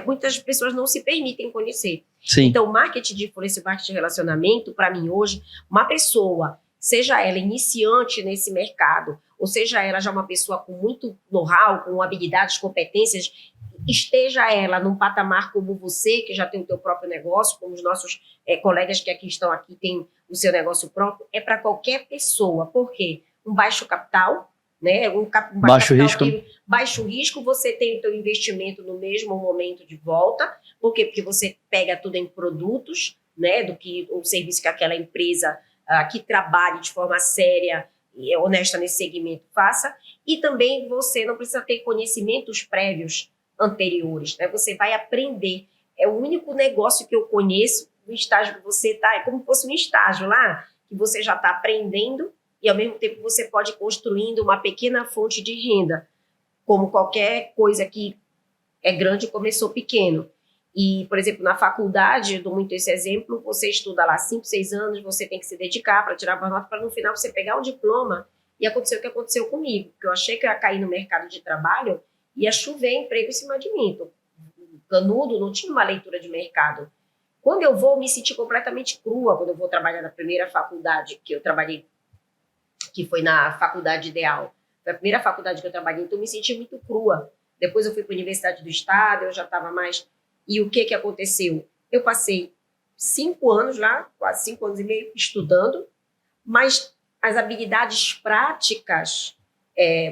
Muitas pessoas não se permitem conhecer. Sim. Então, marketing de influência e marketing de relacionamento, para mim hoje, uma pessoa seja ela iniciante nesse mercado, ou seja ela já uma pessoa com muito know-how, com habilidades, competências, esteja ela num patamar como você, que já tem o teu próprio negócio, como os nossos colegas que aqui estão aqui têm o seu negócio próprio, é para qualquer pessoa. Por quê? Um baixo capital, né? Baixo risco. Baixo risco, você tem o teu investimento no mesmo momento de volta. Por quê? Porque você pega tudo em produtos, né? Do que o serviço que aquela empresa que trabalhe de forma séria e honesta nesse segmento faça. E também você não precisa ter conhecimentos prévios anteriores, né? Você vai aprender. É o único negócio que eu conheço no estágio que você está, é como se fosse um estágio lá, que você já está aprendendo e ao mesmo tempo você pode ir construindo uma pequena fonte de renda, como qualquer coisa que é grande começou pequeno. E, por exemplo, na faculdade, eu dou muito esse exemplo, você estuda lá 5, 6 anos, você tem que se dedicar para tirar a nota, para no final você pegar um diploma e acontecer o que aconteceu comigo, porque eu achei que eu ia cair no mercado de trabalho, ia chover emprego em cima de mim. Então, canudo, não tinha uma leitura de mercado. Quando eu vou, me senti completamente crua, quando eu vou trabalhar na primeira faculdade que eu trabalhei, que foi na Faculdade Ideal. Foi a primeira faculdade que eu trabalhei, então eu me senti muito crua. Depois eu fui para a Universidade do Estado, eu já estava mais... E o que aconteceu? Eu passei 5 anos lá, quase 5 anos e meio, estudando, mas as habilidades práticas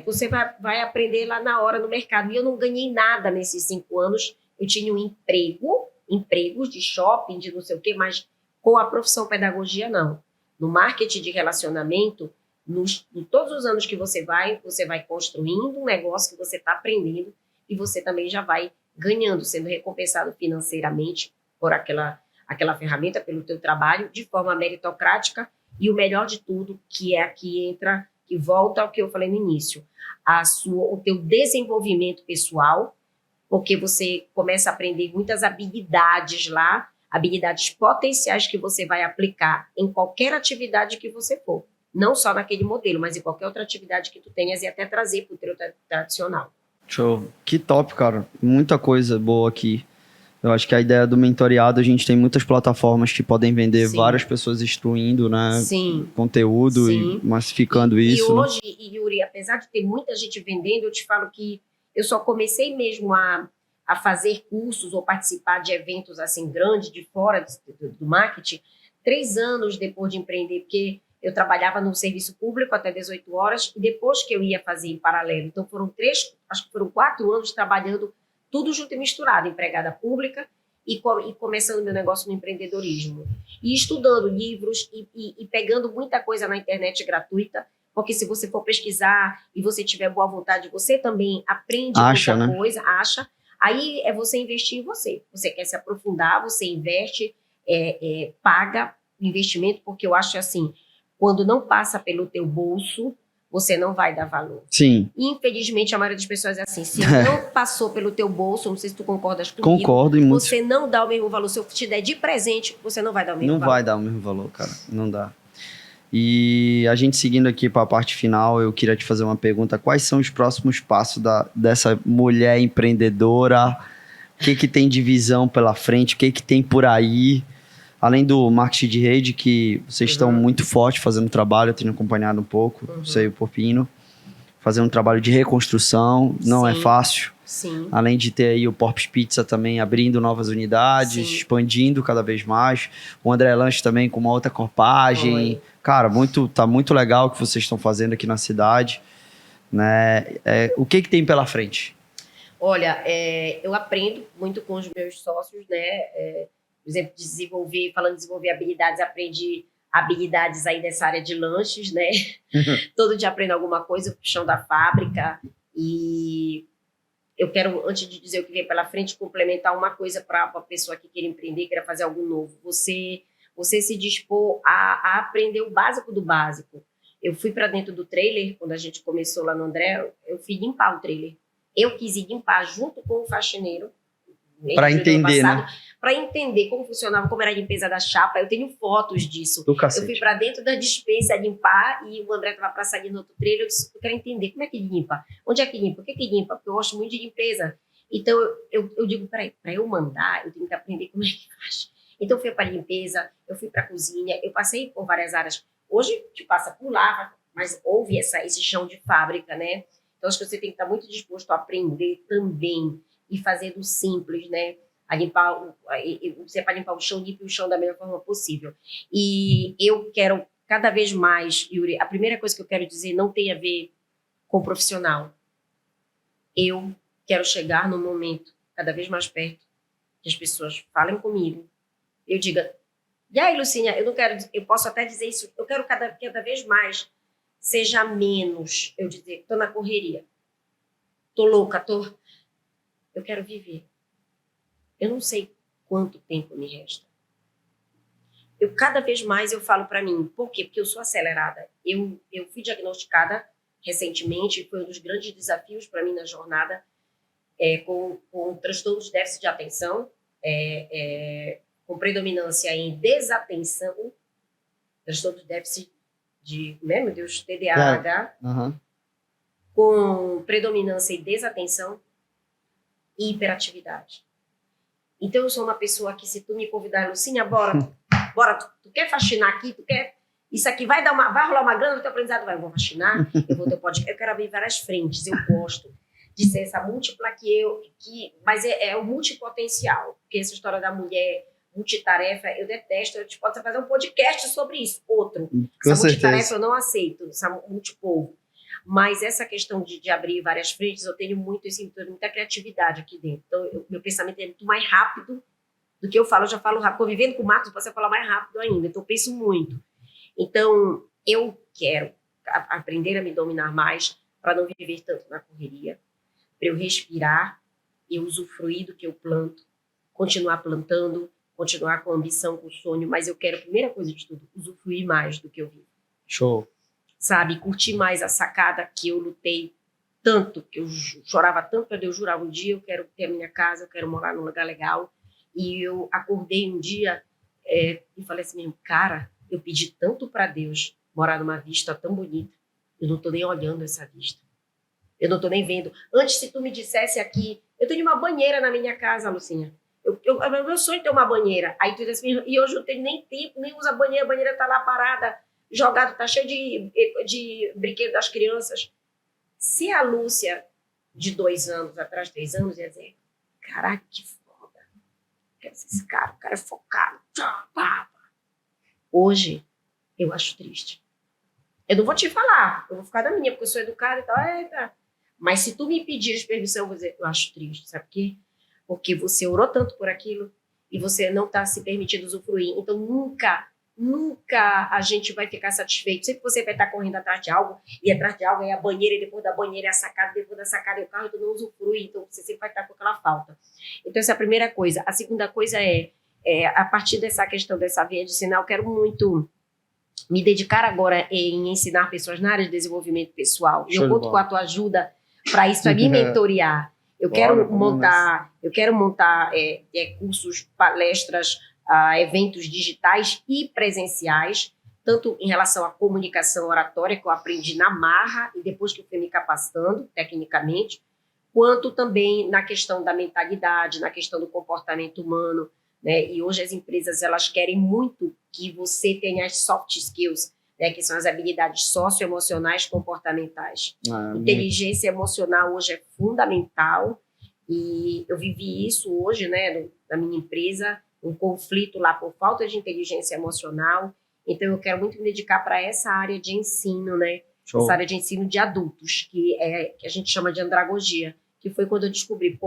você vai aprender lá na hora no mercado. E eu não ganhei nada nesses 5 anos. Eu tinha um empregos de shopping, de não sei o quê, mas com a profissão pedagogia, não. No marketing de relacionamento, em todos os anos que você vai construindo um negócio que você está aprendendo e você também já vai ganhando, sendo recompensado financeiramente por aquela ferramenta, pelo teu trabalho, de forma meritocrática. E o melhor de tudo, que é aqui entra, que volta ao que eu falei no início, o teu desenvolvimento pessoal, porque você começa a aprender muitas habilidades lá, habilidades potenciais que você vai aplicar em qualquer atividade que você for. Não só naquele modelo, mas em qualquer outra atividade que tu tenhas e até trazer para o teu tradicional. Show. Que top, cara. Muita coisa boa aqui. Eu acho que a ideia do mentoreado, a gente tem muitas plataformas que podem vender várias pessoas instruindo, né? Sim. Conteúdo e massificando isso. E hoje, Yuri, apesar de ter muita gente vendendo, eu te falo que eu só comecei mesmo a fazer cursos ou participar de eventos assim grandes, de fora do marketing, 3 anos depois de empreender, porque eu trabalhava no serviço público até 18 horas e depois que eu ia fazer em paralelo. Então foram 4 anos trabalhando tudo junto e misturado, empregada pública e começando meu negócio no empreendedorismo. E estudando livros e pegando muita coisa na internet gratuita, porque se você for pesquisar e você tiver boa vontade, você também aprende muita coisa, acha. Aí é você investir em você. Você quer se aprofundar, você investe, paga investimento, porque eu acho assim, quando não passa pelo teu bolso, você não vai dar valor. Sim. Infelizmente, a maioria das pessoas é assim. Se não passou pelo teu bolso, não sei se tu concordas comigo. Concordo. E você não dá o mesmo valor. Se eu te der de presente, você não vai dar o mesmo valor. Não vai dar o mesmo valor, cara. Não dá. E a gente seguindo aqui para a parte final, eu queria te fazer uma pergunta. Quais são os próximos passos dessa mulher empreendedora? O que tem de visão pela frente? O que tem por aí? Além do marketing de rede, que vocês estão muito fortes fazendo trabalho, eu tenho acompanhado um pouco, sei o Porpino, fazendo um trabalho de reconstrução, não é fácil. Sim. Além de ter aí o Porps Pizza também abrindo novas unidades, expandindo cada vez mais. O André Lanche também com uma outra corpagem. Oi. Cara, tá muito legal o que vocês estão fazendo aqui na cidade. Né? O que tem pela frente? Olha, eu aprendo muito com os meus sócios, né? Por exemplo, falando de desenvolver habilidades, aprendi habilidades aí nessa área de lanches, né? Todo dia aprendo alguma coisa pro chão da fábrica. E eu quero, antes de dizer o que vem pela frente, complementar uma coisa para a pessoa que quer empreender, quer fazer algo novo. Você se dispor a aprender o básico do básico. Eu fui para dentro do trailer, quando a gente começou lá no André, eu fui limpar o trailer. Eu quis ir limpar junto com o faxineiro. Para entender, né? Para entender como funcionava, como era a limpeza da chapa. Eu tenho fotos disso. Eu fui para dentro da despensa limpar e o André estava para sair no outro trailer. Eu disse, eu quero entender como é que limpa. Onde é que limpa? Por que limpa? Porque eu gosto muito de limpeza. Então, eu digo, para eu mandar, eu tenho que aprender como é que faz. Então, eu fui para a limpeza, eu fui para a cozinha, eu passei por várias áreas. Hoje te passa por lá, mas houve esse chão de fábrica, né? Então, acho que você tem que estar muito disposto a aprender também e fazer do simples, né? A limpar, você para limpar o chão, limpe o chão da melhor forma possível. E eu quero cada vez mais, Yuri, a primeira coisa que eu quero dizer não tem a ver com o profissional. Eu quero chegar no momento cada vez mais perto que as pessoas falem comigo. Eu diga, e aí, Lucinha, eu não quero, eu posso até dizer isso, eu quero cada vez mais seja menos, eu dizer, tô na correria, tô louca, eu quero viver. Eu não sei quanto tempo me resta. Cada vez mais eu falo para mim, por quê? Porque eu sou acelerada. Eu fui diagnosticada recentemente, foi um dos grandes desafios para mim na jornada, com transtorno de déficit de atenção, com predominância em desatenção, transtorno de déficit de, né, meu Deus, TDAH, com predominância em desatenção e hiperatividade. Então, eu sou uma pessoa que, se tu me convidar, Lucinha, bora, tu quer faxinar aqui, tu quer... Isso aqui vai rolar uma grana no teu aprendizado? Eu vou faxinar, eu vou ter podcast, eu quero abrir várias frentes, eu gosto de ser essa múltipla mas é o multipotencial, porque essa história da mulher multitarefa, eu detesto, eu posso fazer um podcast sobre isso, outro. Essa multitarefa eu não aceito, essa multipovo. Mas essa questão de abrir várias frentes, eu tenho muita criatividade aqui dentro. Então, meu pensamento é muito mais rápido do que eu falo. Eu já falo rápido. Convivendo com o Marcos, você falar mais rápido ainda. Então, eu penso muito. Então, eu quero aprender a me dominar mais para não viver tanto na correria, para eu respirar e usufruir do que eu planto, continuar plantando, continuar com ambição, com sonho, mas eu quero, a primeira coisa de tudo, usufruir mais do que eu vivo. Show. Sabe, curtir mais a sacada que eu lutei tanto, que eu chorava tanto para Deus, jurava um dia eu quero ter a minha casa, eu quero morar num lugar legal. E eu acordei um dia e falei assim mesmo, cara, eu pedi tanto para Deus morar numa vista tão bonita, eu não tô nem olhando essa vista. Eu não tô nem vendo. Antes, se tu me dissesse aqui, eu tenho uma banheira na minha casa, Lucinha. Meu sonho é ter uma banheira. Aí tu diz assim, e hoje eu não tenho nem tempo, nem uso a banheira tá lá parada, jogado, tá cheio de brinquedo das crianças. Se a Lúcia, de 2 anos atrás, 3 anos, ia dizer, caraca, que foda. Quero ser esse cara, o cara é focado. Hoje, eu acho triste. Eu não vou te falar, eu vou ficar na minha, porque eu sou educada e tal. Mas se tu me pedires permissão, eu vou dizer, eu acho triste, sabe por quê? Porque você orou tanto por aquilo e você não está se permitindo usufruir. Então, nunca a gente vai ficar satisfeito. Sempre você vai estar correndo atrás de algo, e atrás de algo é a banheira, e depois da banheira é a sacada, depois da sacada é o carro, e tu não usufrui, então você sempre vai estar com aquela falta. Então, essa é a primeira coisa. A segunda coisa a partir dessa questão dessa via de sinal, eu quero muito me dedicar agora em ensinar pessoas na área de desenvolvimento pessoal. E eu conto com a tua ajuda para isso, para me mentorear. Eu quero montar cursos, palestras, eventos digitais e presenciais, tanto em relação à comunicação oratória, que eu aprendi na marra e depois que eu fui me capacitando tecnicamente, quanto também na questão da mentalidade, na questão do comportamento humano, né? E hoje as empresas elas querem muito que você tenha as soft skills, né? Que são as habilidades socioemocionais comportamentais. Inteligência emocional hoje é fundamental, e eu vivi isso hoje, né, na minha empresa, um conflito lá por falta de inteligência emocional. Então, eu quero muito me dedicar para essa área de ensino, né? Show. Essa área de ensino de adultos, que a gente chama de andragogia, que foi quando eu descobri,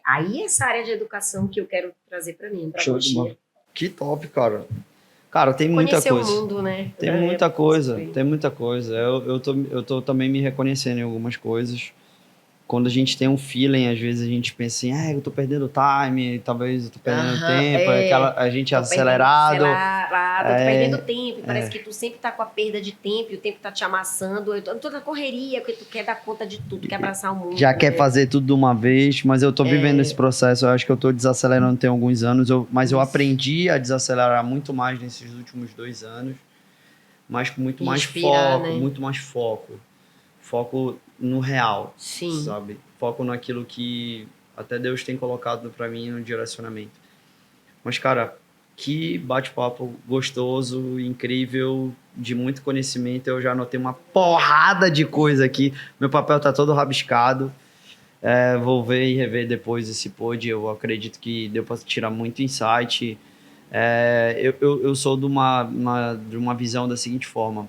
aí essa área de educação que eu quero trazer para mim, andragogia. Que top, cara. Cara, tem muita coisa. Conhecer o mundo, né? Tem muita coisa, tem muita coisa. Eu tô também me reconhecendo em algumas coisas. Quando a gente tem um feeling, às vezes a gente pensa assim, eu tô perdendo time, talvez eu tô perdendo tempo, a gente é acelerado. Tô perdendo tempo, parece que tu sempre tá com a perda de tempo, e o tempo tá te amassando, eu tô na correria, porque tu quer dar conta de tudo, quer abraçar o mundo. Já quer fazer tudo de uma vez, mas eu tô vivendo esse processo, eu acho que eu tô desacelerando tem alguns anos, mas eu aprendi a desacelerar muito mais nesses últimos 2 anos, mas com muito mais foco, né? Muito mais foco. Foco no real, sim, sabe? Foco naquilo que até Deus tem colocado pra mim no direcionamento. Mas, cara, Que bate-papo gostoso, incrível, de muito conhecimento. Eu já anotei uma porrada de coisa aqui. Meu papel tá todo rabiscado. Vou ver e rever depois esse pod. Eu acredito que deu para tirar muito insight. Eu sou de uma visão da seguinte forma.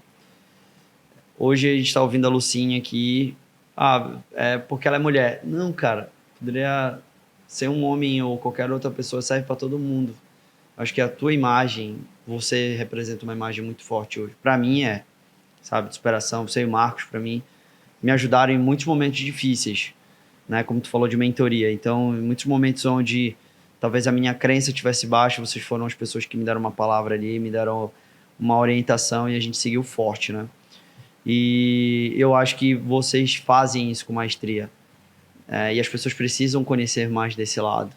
Hoje a gente está ouvindo a Lucinha aqui. Porque ela é mulher. Não, cara. Poderia ser um homem ou qualquer outra pessoa, serve para todo mundo. Acho que a tua imagem, você representa uma imagem muito forte hoje. Para mim sabe, de superação. Você e o Marcos, para mim, me ajudaram em muitos momentos difíceis, né? Como tu falou de mentoria. Então, em muitos momentos onde talvez a minha crença estivesse baixa, vocês foram as pessoas que me deram uma palavra ali, me deram uma orientação e a gente seguiu forte, né? E eu acho que vocês fazem isso com maestria. E as pessoas precisam conhecer mais desse lado.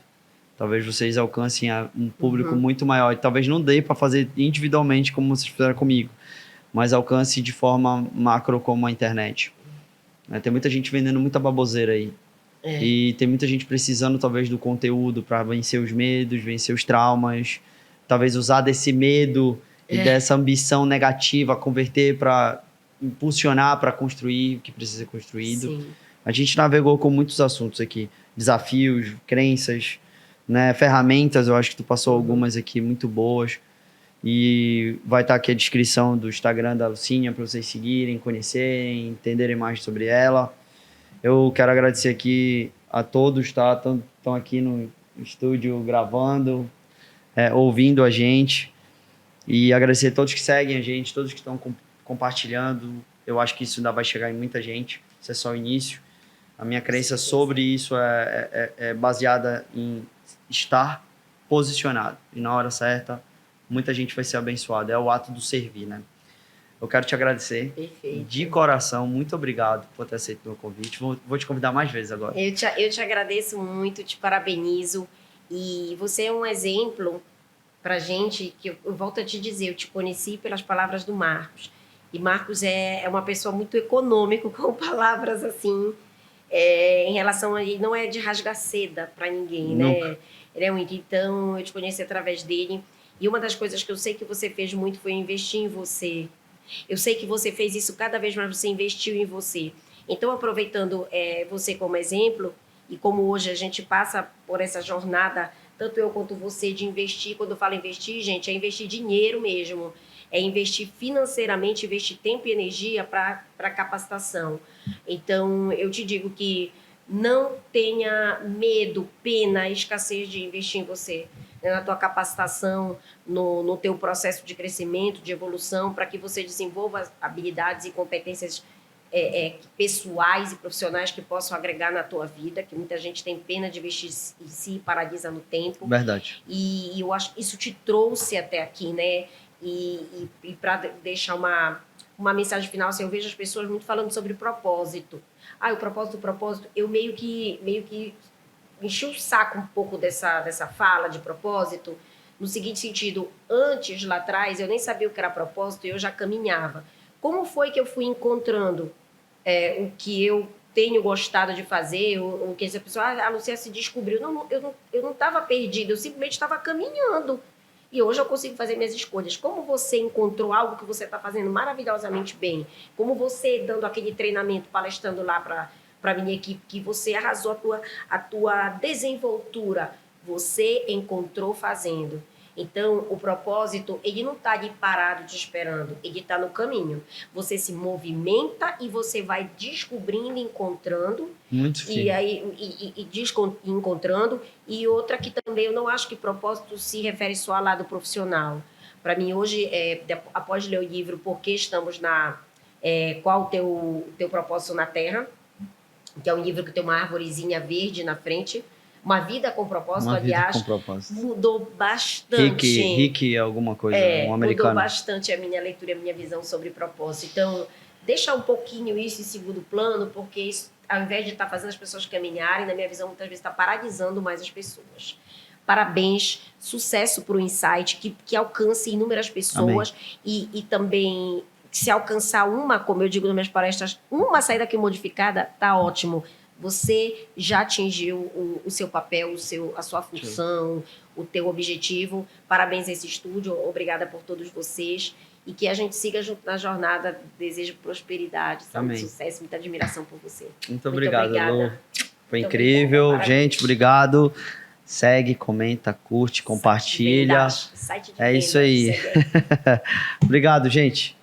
Talvez vocês alcancem um público muito maior. E talvez não dê para fazer individualmente como vocês fizeram comigo, mas alcance de forma macro como a internet. Tem muita gente vendendo muita baboseira aí. E tem muita gente precisando talvez do conteúdo para vencer os medos, vencer os traumas. Talvez usar desse medo e dessa ambição negativa, converter para impulsionar, para construir o que precisa ser construído. Sim. A gente navegou com muitos assuntos aqui. Desafios, crenças, né, ferramentas, eu acho que tu passou algumas aqui muito boas. E vai estar aqui a descrição do Instagram da Lucinha para vocês seguirem, conhecerem, entenderem mais sobre ela. Eu quero agradecer aqui a todos, tá? Estão aqui no estúdio gravando, ouvindo a gente. E agradecer a todos que seguem a gente, todos que estão compartilhando. Eu acho que isso ainda vai chegar em muita gente. Isso é só o início. A minha crença sobre isso é baseada em estar posicionado. E na hora certa, muita gente vai ser abençoada. É o ato do servir, né? Eu quero te agradecer. Perfeito. De coração. Muito obrigado por ter aceito o meu convite. Vou te convidar mais vezes agora. Eu te agradeço muito, te parabenizo. E você é um exemplo pra gente, que eu volto a te dizer, eu te conheci pelas palavras do Marcos. E Marcos é uma pessoa muito econômica, com palavras assim, em relação a ele, não é de rasgar seda para ninguém, né? Ele é muito. Então, eu te conheci através dele. E uma das coisas que eu sei que você fez muito foi investir em você. Eu sei que você fez isso cada vez mais, você investiu em você. Então, aproveitando você como exemplo, e como hoje a gente passa por essa jornada, tanto eu quanto você, de investir. Quando eu falo investir, gente, é investir dinheiro mesmo. É investir financeiramente, investir tempo e energia para capacitação. Então, eu te digo que não tenha medo, pena, escassez de investir em você, né, na tua capacitação, no teu processo de crescimento, de evolução, para que você desenvolva habilidades e competências pessoais e profissionais que possam agregar na tua vida, que muita gente tem pena de investir em si, paralisa no tempo. Verdade. E eu acho que isso te trouxe até aqui, né? E para deixar uma mensagem final, assim, eu vejo as pessoas muito falando sobre propósito. O propósito, eu meio que enchi o saco um pouco dessa fala de propósito, no seguinte sentido: antes, lá atrás, eu nem sabia o que era propósito e eu já caminhava. Como foi que eu fui encontrando o que eu tenho gostado de fazer, o que essa pessoa, a Lucia se descobriu? Não, eu não estava perdida, eu simplesmente estava caminhando. E hoje eu consigo fazer minhas escolhas. Como você encontrou algo que você está fazendo maravilhosamente bem? Como você, dando aquele treinamento, palestrando lá para a minha equipe, que você arrasou a tua desenvoltura, você encontrou fazendo. Então, o propósito, ele não está ali parado te esperando, ele está no caminho. Você se movimenta e você vai descobrindo, encontrando. Muito sim. E aí, encontrando. E outra que também, eu não acho que propósito se refere só ao lado profissional. Para mim, hoje, após ler o livro Por que Estamos Qual o teu propósito na Terra, que é um livro que tem uma árvorezinha verde na frente. Uma Vida com Propósito, aliás, mudou bastante. Rick alguma coisa, um americano. Mudou bastante a minha leitura e a minha visão sobre propósito. Então, deixa um pouquinho isso em segundo plano, porque isso, ao invés de estar fazendo as pessoas caminharem, na minha visão, muitas vezes está paralisando mais as pessoas. Parabéns, sucesso para o Insight, que alcance inúmeras pessoas e também, se alcançar uma, como eu digo nas minhas palestras, uma saída aqui modificada, tá ótimo. Você já atingiu o seu papel, a sua função, o teu objetivo. Parabéns a esse estúdio, obrigada por todos vocês. E que a gente siga junto na jornada. Desejo prosperidade, saúde, sucesso, muita admiração por você. Muito obrigado, obrigada. Lu. Foi Muito incrível. obrigada. Gente, obrigado. Segue, comenta, curte, compartilha. Site de É vendas, isso aí. segue aí. Obrigado, gente.